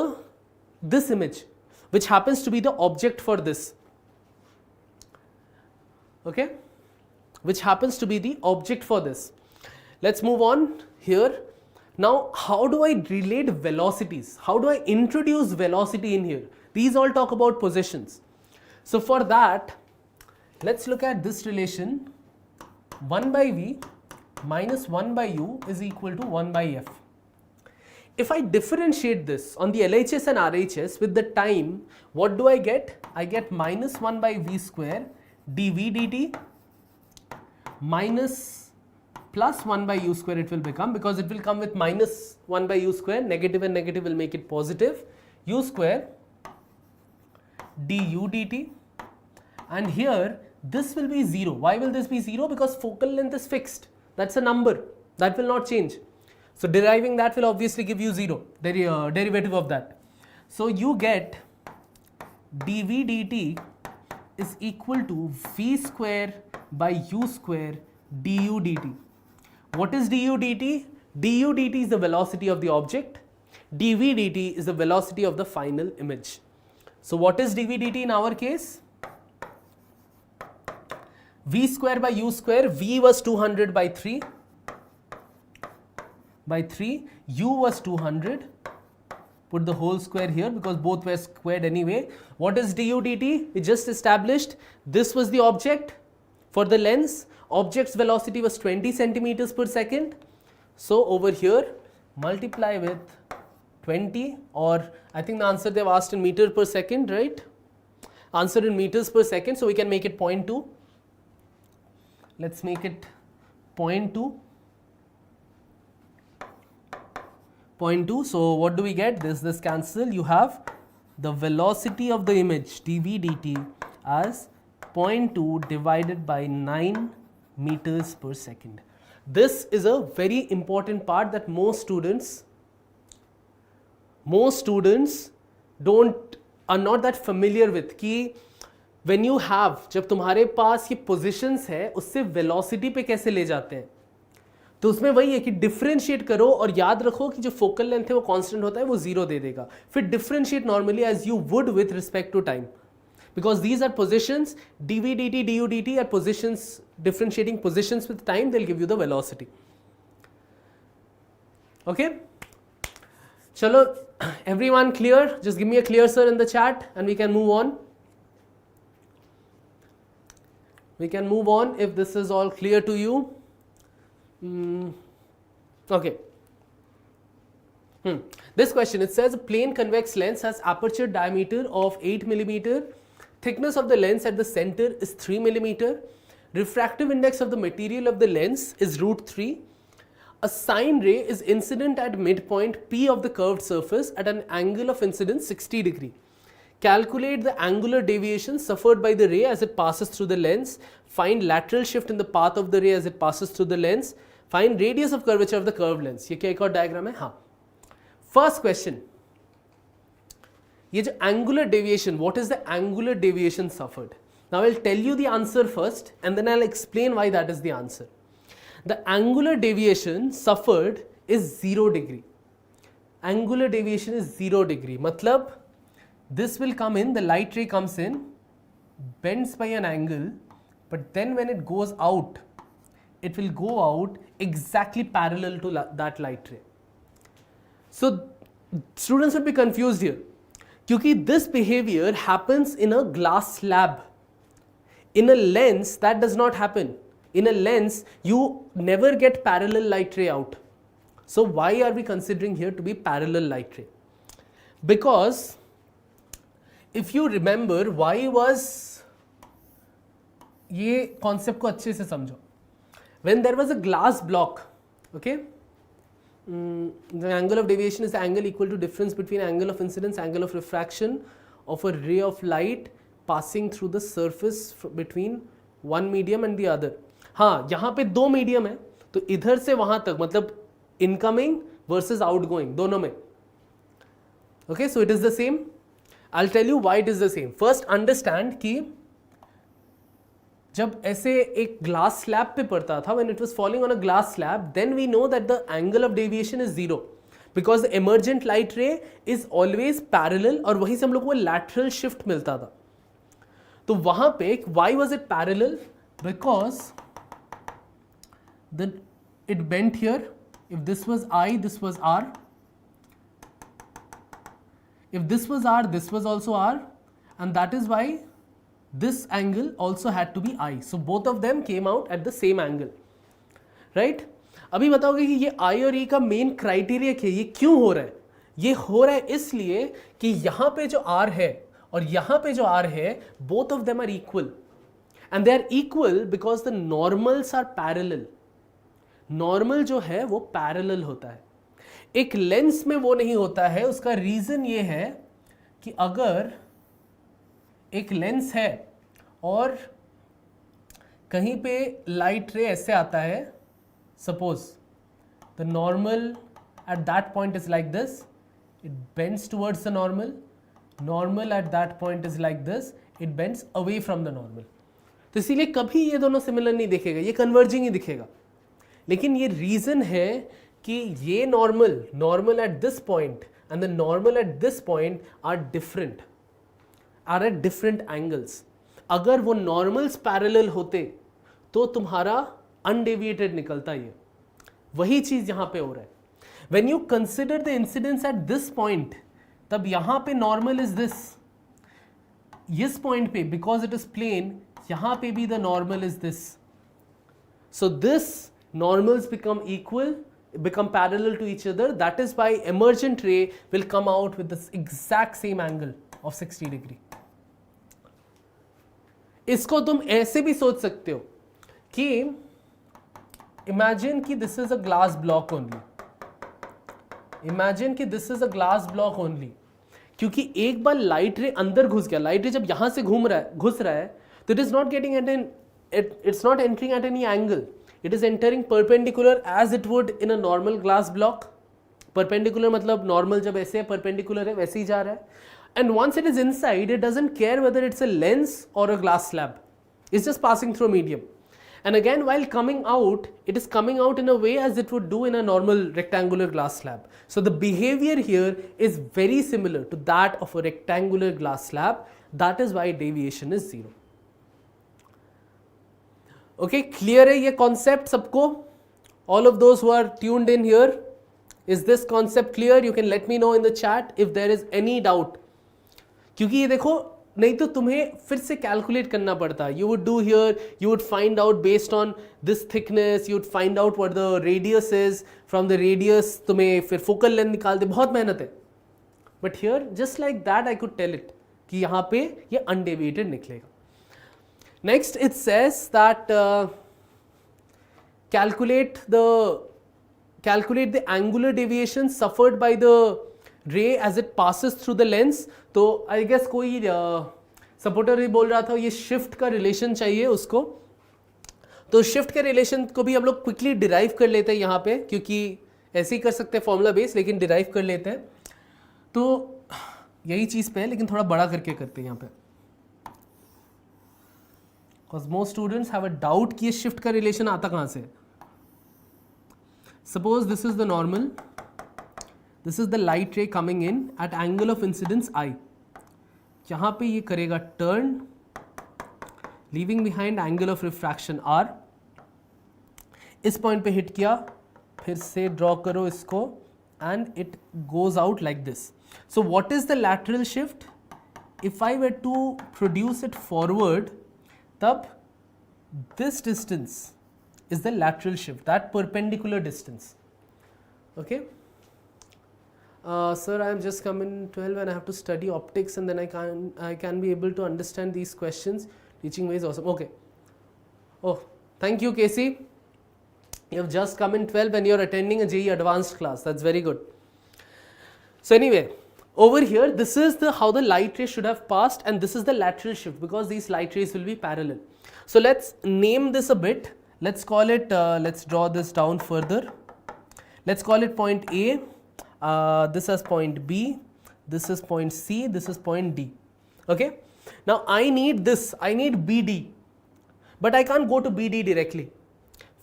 this image, which happens to be the object for this. Okay? Which happens to be the object for this. Let's move on here. Now, how do I relate velocities? How do I introduce velocity in here? These all talk about positions. So for that, let's look at this relation. 1 by v minus 1 by u is equal to 1 by f. If I differentiate this on the LHS and RHS with the time, what do I get? I get minus 1 by v square dv dt minus plus 1 by u square it will become, because it will come with minus 1 by u square, negative and negative will make it positive, u square du dt, and here this will be 0. Why will this be 0? Because focal length is fixed. That's a number. That will not change. So deriving that will obviously give you 0, derivative of that. So you get dv dt is equal to v square by u square du dt. What is du dt? Du dt is the velocity of the object. dv dt is the velocity of the final image. So what is dv dt in our case? V square by u square, v was 200 by 3, u was 200, put the whole square here because both were squared anyway. What is du dt? We just established this was the object for the lens. Object's velocity was 20 centimeters per second. So over here, multiply with 20, or I think the answer they've asked in meter per second, right? Answer in meters per second, so we can make it 0.2. Let's make it 0.2. 0.2. So what do we get? This cancel. You have the velocity of the image dv dt as 0.2 divided by 9 meters per second. This is a very important part that most students are not that familiar with. कि when you have, जब तुम्हारे पास ये positions है, उससे velocity पे कैसे ले जाते हैं, तो उसमें वही है कि differentiate करो और याद रखो कि जो focal length है वो constant होता है, वो 0 दे देगा. फिर differentiate normally as you would with respect to time. Because these are positions, dv dt, du dt are positions, differentiating positions with time, they'll give you the velocity. Okay? Chalo, everyone clear? Just give me a clear sir in the chat and we can move on. We can move on if this is all clear to you. Okay. This question, it says a plane convex lens has aperture diameter of 8 millimeter. Thickness of the lens at the center is 3 millimeter. Refractive index of the material of the lens is √3. A sine ray is incident at midpoint P of the curved surface at an angle of incidence 60 degree. Calculate the angular deviation suffered by the ray as it passes through the lens. Find lateral shift in the path of the ray as it passes through the lens. Find radius of curvature of the curved lens. ये क्या एक और diagram है? हाँ. First question. ये जो angular deviation, what is the angular deviation suffered? Now I'll tell you the answer first and then I'll explain why that is the answer. The angular deviation suffered is 0 degree. Angular deviation is 0 degree. मतलब this will come in, the light ray comes in, bends by an angle, but then when it goes out, it will go out exactly parallel to that light ray. So students would be confused here, क्योंकि this behavior happens in a glass slab. In a lens, that does not happen. In a lens, you never get parallel light ray out. So why are we considering here to be parallel light ray? Because if you remember, why was, ये concept को अच्छे से समझो. When there was a glass block, okay, the angle of deviation is the angle equal to difference between angle of incidence, angle of refraction of a ray of light passing through the surface between one medium and the other. हाँ, यहाँ पे दो medium है, तो इधर से वहाँ तक मतलब इनकमिंग वर्सेस आउटगोइंग दोनों में. Okay, so it is the same. I'll tell you why it is the same. First understand कि जब ऐसे एक ग्लास स्लैब पे पड़ता था, when it was falling on a glass slab, then we know that the angle of deviation is zero because the emergent light ray is always parallel और वहीं से हम लोग को lateral shift मिलता था. तो वहां पे why was it parallel? Because it bent here. If this was I, this was R. If this was R, this was also R, and that is why this angle also had to be I. So both of them came out at the same angle, right? अभी बताओगे कि ये I और E का main criteria क्या है, ये क्यों हो रहा है? ये हो रहा है इसलिए कि यहाँ पे जो R है और यहाँ पे जो R है, both of them are equal, and they are equal because the normals are parallel. Normal जो है वो पैरेलल होता है. एक लेंस में वो नहीं होता है. उसका रीजन ये है कि अगर एक लेंस है और कहीं पे लाइट रे ऐसे आता है, suppose the normal at that point is like this, it bends towards the normal, normal at that point is like this, it bends away from the normal. तो इसीलिए कभी ये दोनों सिमिलर नहीं दिखेगा, ये कन्वर्जिंग ही दिखेगा. लेकिन ये रीजन है कि ये normal at this point and the normal at this point are different, are at different angles. अगर वो नॉर्मल्स पैरेलल होते तो तुम्हारा अनडेविएटेड निकलता. ये वही चीज यहां पे हो रहा है. When you consider the incidence at this point, तब यहां पे नॉर्मल इज दिस. इस पॉइंट पे बिकॉज इट इज प्लेन, यहां पे भी the normal is this. So this normals become parallel to each other. That is why emergent ray will come out with this exact same angle of 60 degree. इसको तुम ऐसे भी सोच सकते हो कि imagine कि this is a glass block only. Imagine कि this is a glass block only. क्योंकि एक बार लाइट रे अंदर घुस गया, लाइट रे जब यहां से घुस रहा है, तो it is not getting it's not entering at any angle. It is entering perpendicular as it would in a normal glass block. Perpendicular मतलब normal जब ऐसे है, perpendicular है, वैसे ही जा रहा है. And once it is inside, it doesn't care whether it's a lens or a glass slab. It's just passing through a medium. And again, while coming out, it is coming out in a way as it would do in a normal rectangular glass slab. So the behavior here is very similar to that of a rectangular glass slab. That is why deviation is zero. Okay, clear है ये concept सबको? All of those who are tuned in here, is this concept clear? You can let me know in the chat if there is any doubt. क्योंकि ये देखो, नहीं तो तुम्हें फिर से calculate करना पड़ता. You would do here, you would find out based on this thickness, you would find out what the radius is. From the radius तुम्हें फिर focal length निकाल दे, बहुत मेहनत है. But here, just like that, I could tell it कि यहाँ पे ये undeviated निकलेगा. Next, it says that calculate the angular deviation suffered by the ray as it passes through the lens. तो I guess कोई सपोर्टर ही बोल रहा था ये शिफ्ट का रिलेशन चाहिए उसको. तो शिफ्ट के रिलेशन को भी हम लोग क्विकली डिराइव कर लेते हैं यहाँ पे, क्योंकि ऐसे ही कर सकते हैं फॉर्मूला बेस, लेकिन डिराइव कर लेते हैं. तो यही चीज़ पे है, लेकिन थोड़ा बड़ा करके करते हैं यहाँ पे. Because most students have a doubt कि ये शिफ्ट का रिलेशन आता कहाँ से. Suppose this is the normal, this is the light ray coming in at angle of incidence I. यहाँ पे ये करेगा turn, leaving behind angle of refraction R. इस पॉइंट पे हिट किया, फिर से ड्रॉ करो इसको and it goes out like this. So what is the lateral shift? If I were to produce it forward, tab this distance is the lateral shift, that perpendicular distance. Okay. Sir, I am just come in 12 and I have to study optics, and then I can be able to understand these questions. Teaching way is awesome. Okay. Oh, thank you, Casey. You have just come in 12 and you are attending a JEE Advanced class. That's very good. So anyway, over here, this is how the light ray should have passed, and this is the lateral shift because these light rays will be parallel. So let's name this a bit. Let's call it, let's draw this down further. Let's call it point A. This is point B, this is point C, this is point D. Okay. Now I need this, I need BD, but I can't go to BD directly.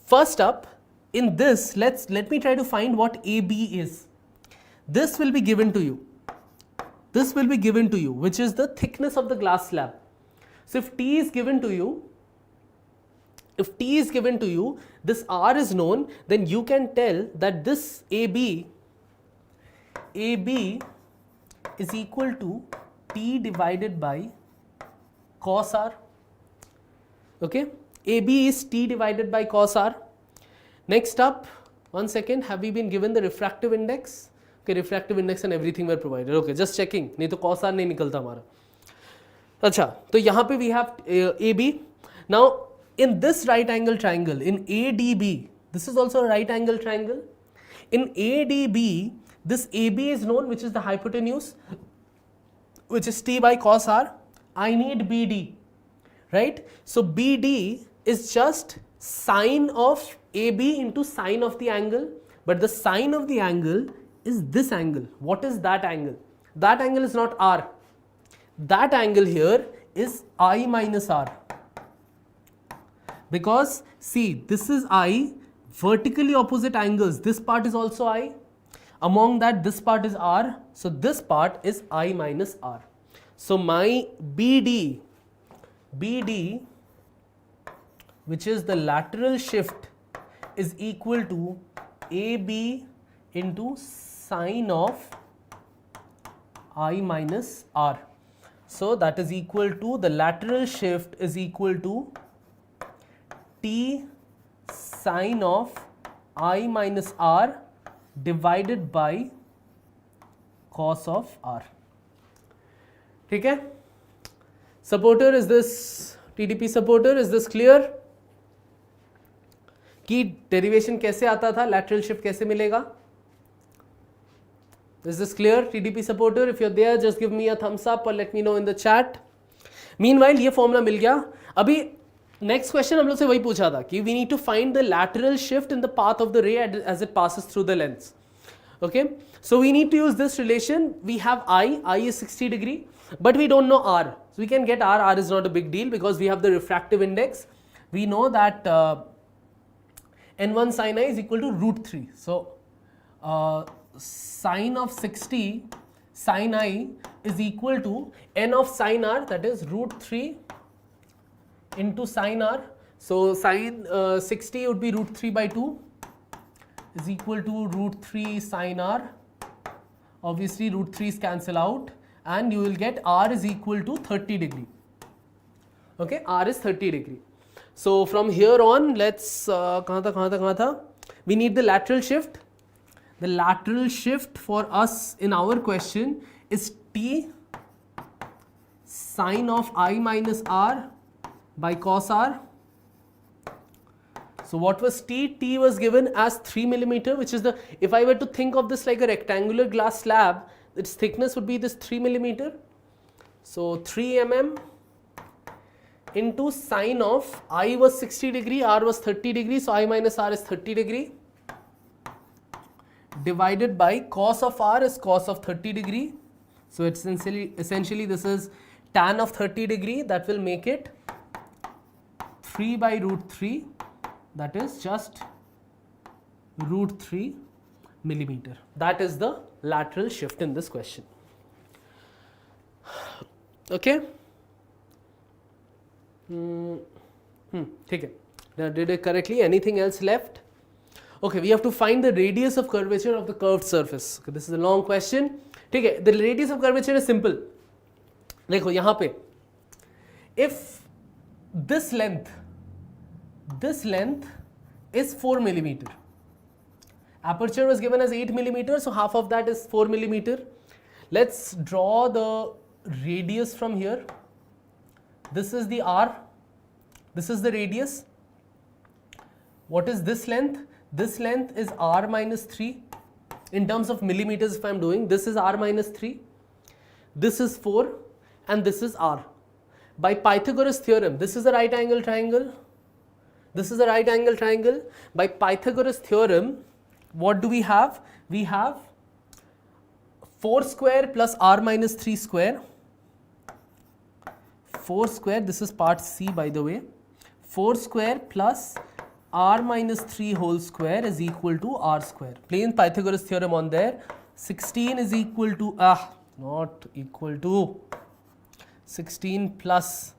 First up, in this, let me try to find what AB is. This will be given to you. This will be given to you, which is the thickness of the glass slab. So if T is given to you, this R is known, then you can tell that this AB is equal to T divided by cos R. Okay, AB is T divided by cos R. Next up, one second, have we been given the refractive index? Okay, refractive index and everything were provided. Okay, just checking, नहीं तो cos R नहीं निकलता हमारा. अच्छा, तो यहाँ पे we have AB. Now, in this right angle triangle, in ADB, this is also a right angle triangle. In ADB, this AB is known, which is the hypotenuse, which is T by cos R. I need BD, right? So BD is just sine of AB into sine of the angle, but the sine of the angle is this angle. What is that angle? That angle is not R. That angle here is I minus R. Because see, this is I, vertically opposite angles, this part is also I. Among that, this part is R, so this part is I minus R. So my BD, which is the lateral shift, is equal to AB into sine of I minus R. So that is equal to, the lateral shift is equal to T sine of I minus R divided by cos of R. ठीक है? Supporter, is this TDP supporter? Is this clear? कि derivation कैसे आता था? Lateral shift कैसे मिलेगा? Is this clear? TDP supporter, if you're there, just give me a thumbs up or let me know in the chat. Meanwhile, ये formula मिल गया. अभी next question हम लोग से वही पूछा था कि we need to find the lateral shift in the path of the ray as it passes through the lens. Okay, so we need to use this relation. We have I is 60 degree, but we don't know R. So we can get R is not a big deal because we have the refractive index. We know that N1 sin I is equal to root 3. So sine of 60 sin I is equal to N of sin R, that is root 3 into sin R. So sin 60 would be root 3 by 2 is equal to root 3 sin R. Obviously root 3's cancel out and you will get R is equal to 30 degree. Okay, R is 30 degree. So from here on, let's कहाँ था? We need the lateral shift. The lateral shift for us in our question is T sine of I minus R by cos R. So what was T? T was given as 3 millimeter, which is the, if I were to think of this like a rectangular glass slab, its thickness would be this 3 millimeter. So 3 mm into sine of I was 60 degree, R was 30 degree, so I minus R is 30 degree, divided by cos of R is cos of 30 degree. So it's essentially this is tan of 30 degree, that will make it 3 by root 3, that is just root 3 millimeter. That is the lateral shift in this question. Okay. ठीक है. Now, did it correctly? Anything else left? Okay, we have to find the radius of curvature of the curved surface. Okay, this is a long question. ठीक है, the radius of curvature is simple. देखो यहाँ पे, if this length is 4 millimeter. Aperture was given as 8 millimeter, so half of that is 4 millimeter. Let's draw the radius from here. This is the R. This is the radius. What is this length? This length is R minus 3. In terms of millimeters, if I am doing, this is R minus 3. This is 4 and this is R. By Pythagoras theorem, this is a right angle triangle. This is a right angle triangle. By Pythagoras theorem, what do we have? We have 4 square plus R minus 3 square. 4 square, this is part C by the way. 4 square plus R minus 3 whole square is equal to R square. Plain Pythagoras theorem on there. 16 is equal to, not equal to, 16 plus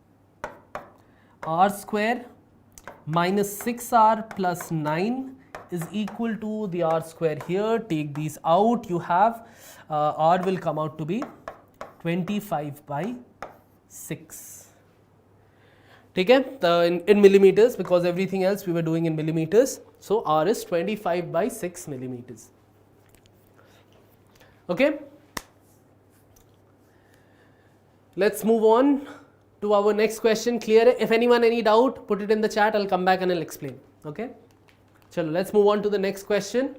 R square minus 6R plus 9 is equal to the R square here. Take these out. You have R will come out to be 25 by 6. ठीक है, in millimeters, because everything else we were doing in millimeters. So R is 25 by 6 millimeters. Okay. Let's move on to our next question. Clear? If anyone any doubt, put it in the chat. I'll come back and I'll explain. Okay. Chalo, let's move on to the next question.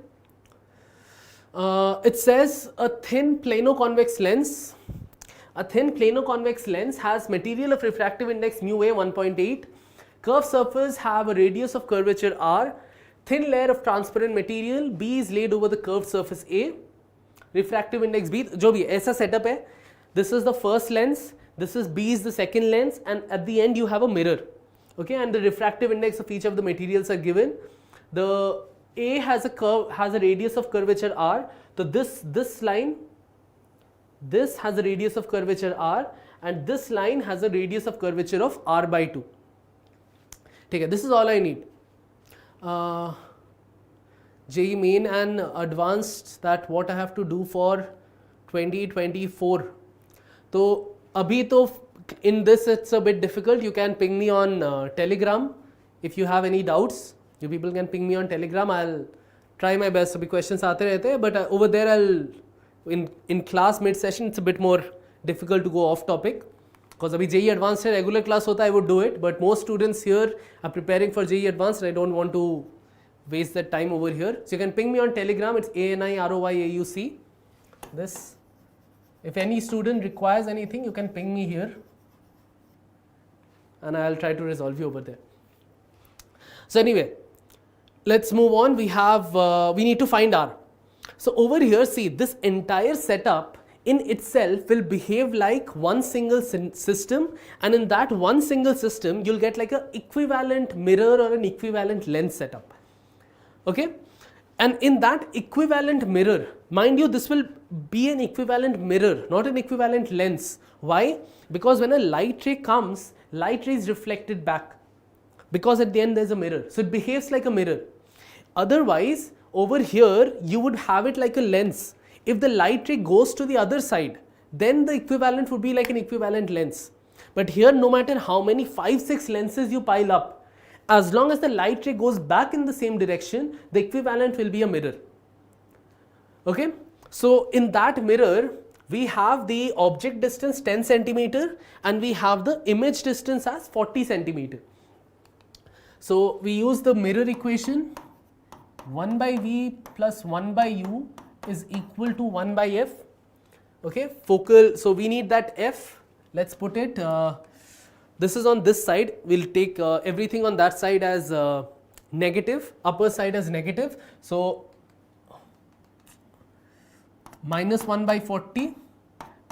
It says a thin plano-convex lens. A thin plano-convex lens has material of refractive index mu a 1.8. Curved surface have a radius of curvature R. Thin layer of transparent material B is laid over the curved surface A. Refractive index B, जो भी ऐसा setup है. This is the first lens. This is B is the second lens, and at the end you have a mirror. Okay, and the refractive index of each of the materials are given. The A has a curve, has a radius of curvature R. So this line, this has a radius of curvature R, and this line has a radius of curvature of R by 2. Okay, this is all I need. JEE Main and Advanced, that what I have to do for 2024. So abhi to in this it's a bit difficult. You can ping me on Telegram if you have any doubts. You people can ping me on Telegram. I'll try my best. Abhi questions aate rehte hain, but over there I'll in class mid session it's a bit more difficult to go off topic, because abhi JEE Advanced se regular class hota, I would do it, but most students here are preparing for JEE Advanced and I don't want to waste that time over here. So you can ping me on Telegram. It's ANIROYAUC. This. If any student requires anything, you can ping me here and I'll try to resolve you over there. So anyway, let's move on. We have, we need to find R. So over here, see, this entire setup in itself will behave like one single system, and in that one single system, you'll get like an equivalent mirror or an equivalent lens setup. Okay? And in that equivalent mirror, mind you, this will be an equivalent mirror, not an equivalent lens. Why? Because when a light ray comes, light ray is reflected back, because at the end there's a mirror. So it behaves like a mirror. Otherwise, over here, you would have it like a lens. If the light ray goes to the other side, then the equivalent would be like an equivalent lens. But here, no matter how many 5-6 lenses you pile up, as long as the light ray goes back in the same direction, the equivalent will be a mirror. Okay? So in that mirror, we have the object distance 10 centimeter and we have the image distance as 40 centimeter. So we use the mirror equation. 1 by V plus 1 by U is equal to 1 by F. Okay, focal, so we need that F. Let's put it, this is on this side. We'll take everything on that side as negative, upper side as negative. So minus 1 by 40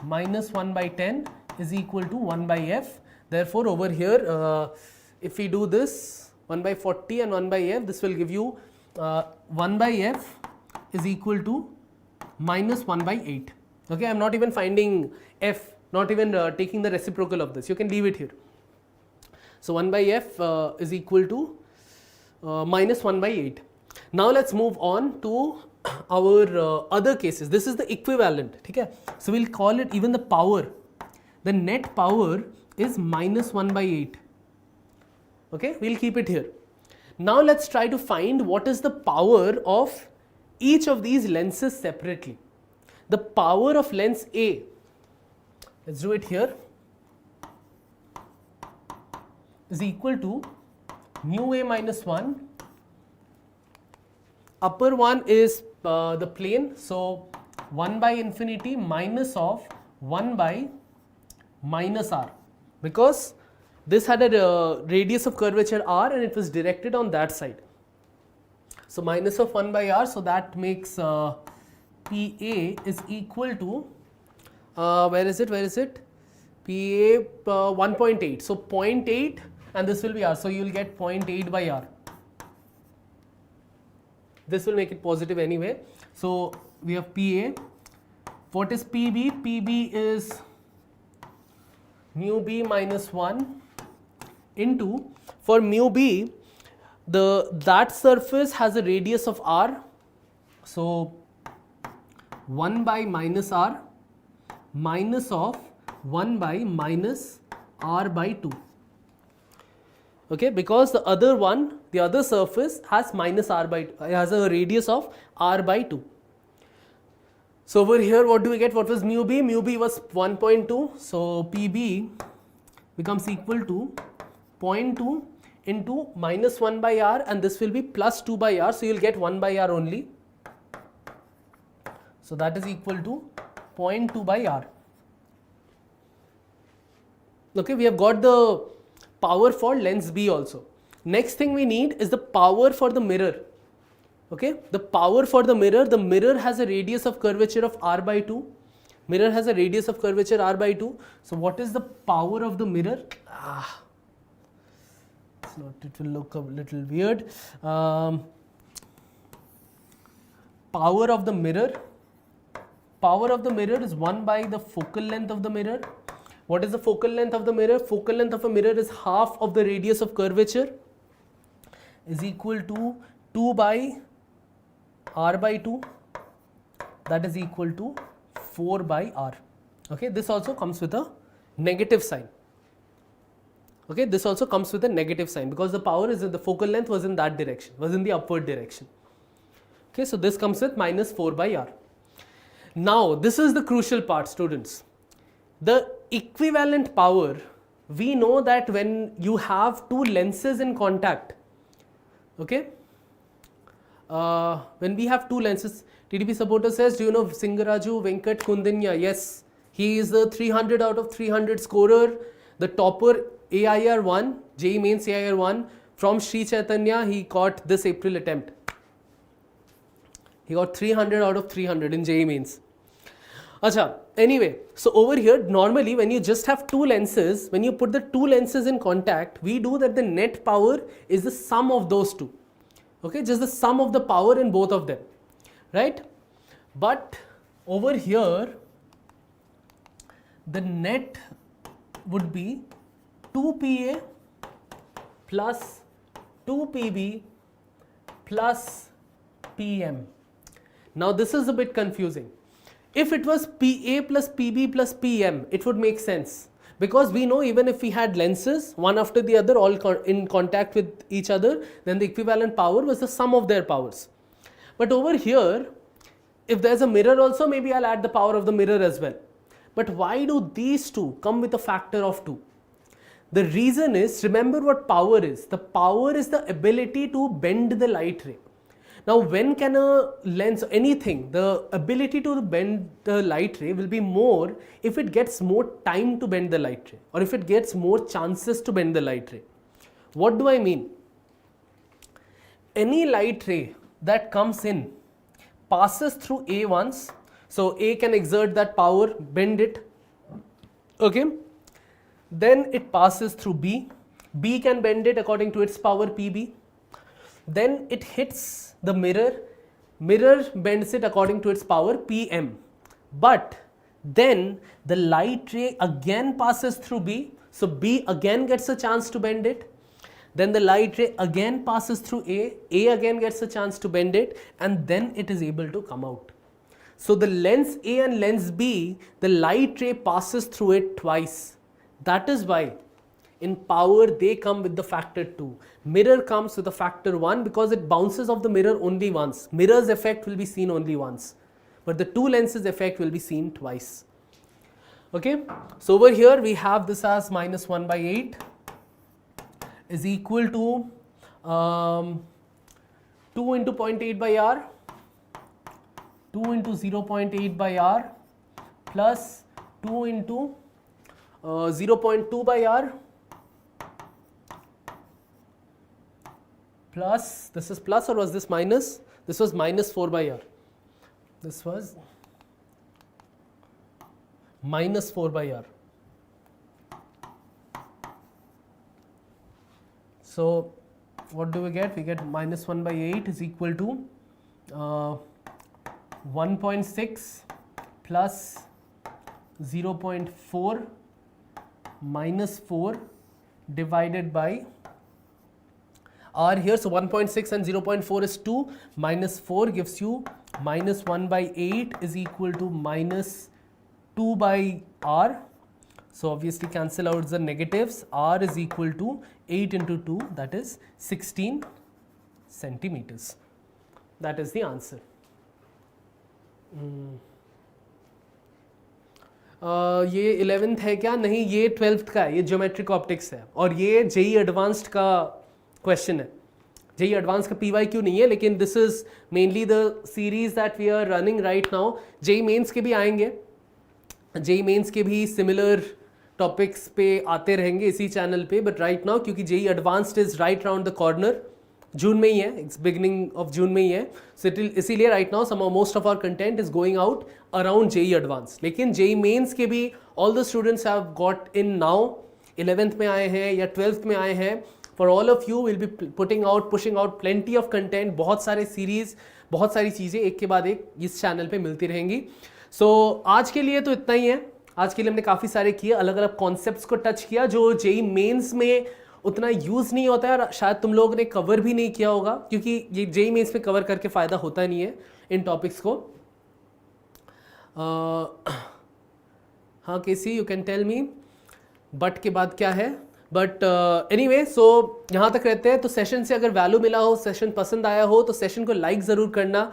minus 1 by 10 is equal to 1 by F. Therefore, over here, if we do this 1 by 40 and 1 by F, this will give you 1 by F is equal to minus 1 by 8. Okay, I am not even finding F, not even taking the reciprocal of this. You can leave it here. So 1 by F is equal to minus 1 by 8. Now let's move on to our other cases. This is the equivalent. Okay? So we'll call it even the power. The net power is minus 1 by 8. Okay, we'll keep it here. Now let's try to find what is the power of each of these lenses separately. The power of lens A, let's do it here, is equal to mu A minus 1. Upper one is the plane, so 1 by infinity minus of 1 by minus r, because this had a radius of curvature r and it was directed on that side. So minus of 1 by r, so that makes PA is equal to, where is it? PA 1.8. So 0.8 and this will be r. So you will get 0.8 by r. This will make it positive anyway. So we have PA. What is PB? PB is mu B minus 1 into, for mu B, that surface has a radius of r, so 1 by minus r minus of 1 by minus r by 2. Okay, because the other surface has minus r by, has a radius of r by 2. So over here, what do we get? What was mu B? Mu B was 1.2, so PB becomes equal to 0.2 into minus 1 by r, and this will be plus 2 by r, so you will get 1 by r only. So that is equal to 0.2 by r. Okay, we have got the power for lens B also. Next thing we need is the power for the mirror. Okay, the power for the mirror has a radius of curvature of r by 2. Mirror has a radius of curvature r by 2. So what is the power of the mirror? It will look a little weird. Power of the mirror. Power of the mirror is 1 by the focal length of the mirror. What is the focal length of the mirror? Focal length of a mirror is half of the radius of curvature, is equal to 2 by r by 2. That is equal to 4 by r. Okay, this also comes with a negative sign. Okay, this also comes with a negative sign because the power is in the focal length was in that direction, was in the upward direction. Okay, so this comes with minus 4 by r. Now, this is the crucial part, students. The equivalent power, we know that when you have two lenses in contact, okay, when we have two lenses, TDP supporter says, do you know Singaraju Venkat Kundinya? Yes, he is the 300 out of 300 scorer, the topper AIR 1, JEE Mains AIR 1 from Sri Chaitanya. He got this April attempt. He got 300 out of 300 in JEE Mains. Acha, anyway, so over here, normally when you just have two lenses, when you put the two lenses in contact, we do that the net power is the sum of those two. Okay, just the sum of the power in both of them, right? But over here, the net would be 2PA plus 2PB plus PM. Now this is a bit confusing. If it was PA plus PB plus PM, it would make sense. Because we know even if we had lenses, one after the other, all in contact with each other, then the equivalent power was the sum of their powers. But over here, if there's a mirror also, maybe I'll add the power of the mirror as well. But why do these two come with a factor of 2? The reason is, remember what power is. The power is the ability to bend the light ray. Now, when can a lens, anything, the ability to bend the light ray will be more if it gets more time to bend the light ray, or if it gets more chances to bend the light ray. What do I mean? Any light ray that comes in passes through A once, so A can exert that power, bend it, okay? Then it passes through B. B can bend it according to its power PB. Then it hits the mirror. Mirror bends it according to its power PM. But then the light ray again passes through B. So B again gets a chance to bend it. then the light ray again passes through A again gets a chance to bend it, and then it is able to come out. So the lens A and lens B, the light ray passes through it twice. That is why in power they come with the factor 2. Mirror comes with a factor 1 because it bounces off the mirror only once. Mirror's effect will be seen only once, but the two lenses effect will be seen twice. Okay, so over here we have this as minus 1 by 8 is equal to 2 into 0.8 by r, 2 into 0.8 by r plus 2 into 0.2 by r plus, this is plus or was this minus? This was minus 4 by r. This was minus 4 by r. So what do we get? We get minus 1 by 8 is equal to 1.6 plus 0.4 minus 4 divided by r here. So 1.6 and 0.4 is 2, minus 4 gives you minus 1 by 8 is equal to minus 2 by r. So obviously cancel out the negatives. R is equal to 8 into 2, that is 16 centimeters. That is the answer. ये 11th है क्या? नहीं, ये 12th का है, ये geometric optics है और ये जेई एडवांस्ड का क्वेश्चन है. जेई एडवांस का PYQ नहीं है, लेकिन this is mainly the series that we are running right now. JEE mains के भी आएंगे, जेई मेंस के भी सिमिलर टॉपिक्स पे आते रहेंगे इसी चैनल पे, बट राइट नाउ क्योंकि JEE Advanced is right round the corner, June में ही है, इट्स बिगिनिंग ऑफ जून में ही है, सो इसीलिए right now some most of our content is going out around JEE advance. लेकिन जेई मेंस के भी all the students have got in now, 11th में आए हैं या 12th में आए हैं. For all of you will be pushing out plenty of content, बहुत सारे सीरीज, बहुत सारी चीज़ें एक के बाद एक इस चैनल पे मिलती रहेंगी. So आज के लिए तो इतना ही है. आज के लिए हमने काफ़ी सारे किए, अलग अलग कॉन्सेप्ट्स को टच किया जो जेई मेंस में उतना यूज़ नहीं होता है और शायद तुम लोग ने कवर भी नहीं किया होगा, क्योंकि ये जेई मेंस में कवर करके फ़ायदा होता नहीं है इन टॉपिक्स को. हाँ KC, you can tell me but के बाद क्या है. बट एनीवे, सो यहाँ तक रहते हैं. तो सेशन से अगर वैल्यू मिला हो, सेशन पसंद आया हो, तो सेशन को लाइक ज़रूर करना.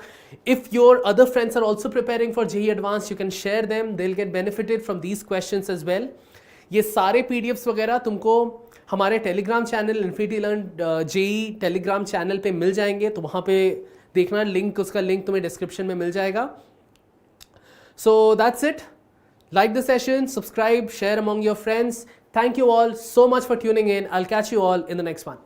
If your other friends are also preparing for JEE advance, you can share them, they will get benefited from these questions as well. ये सारे PDFs वगैरह तुमको हमारे Telegram channel Infinity Learn JEE Telegram channel पे मिल जाएंगे, तो वहाँ पे देखना, लिंक, उसका लिंक तुम्हें डिस्क्रिप्शन में मिल जाएगा. So that's it. Like the session, subscribe, share among your friends. Thank you all so much for tuning in. I'll catch you all in the next one.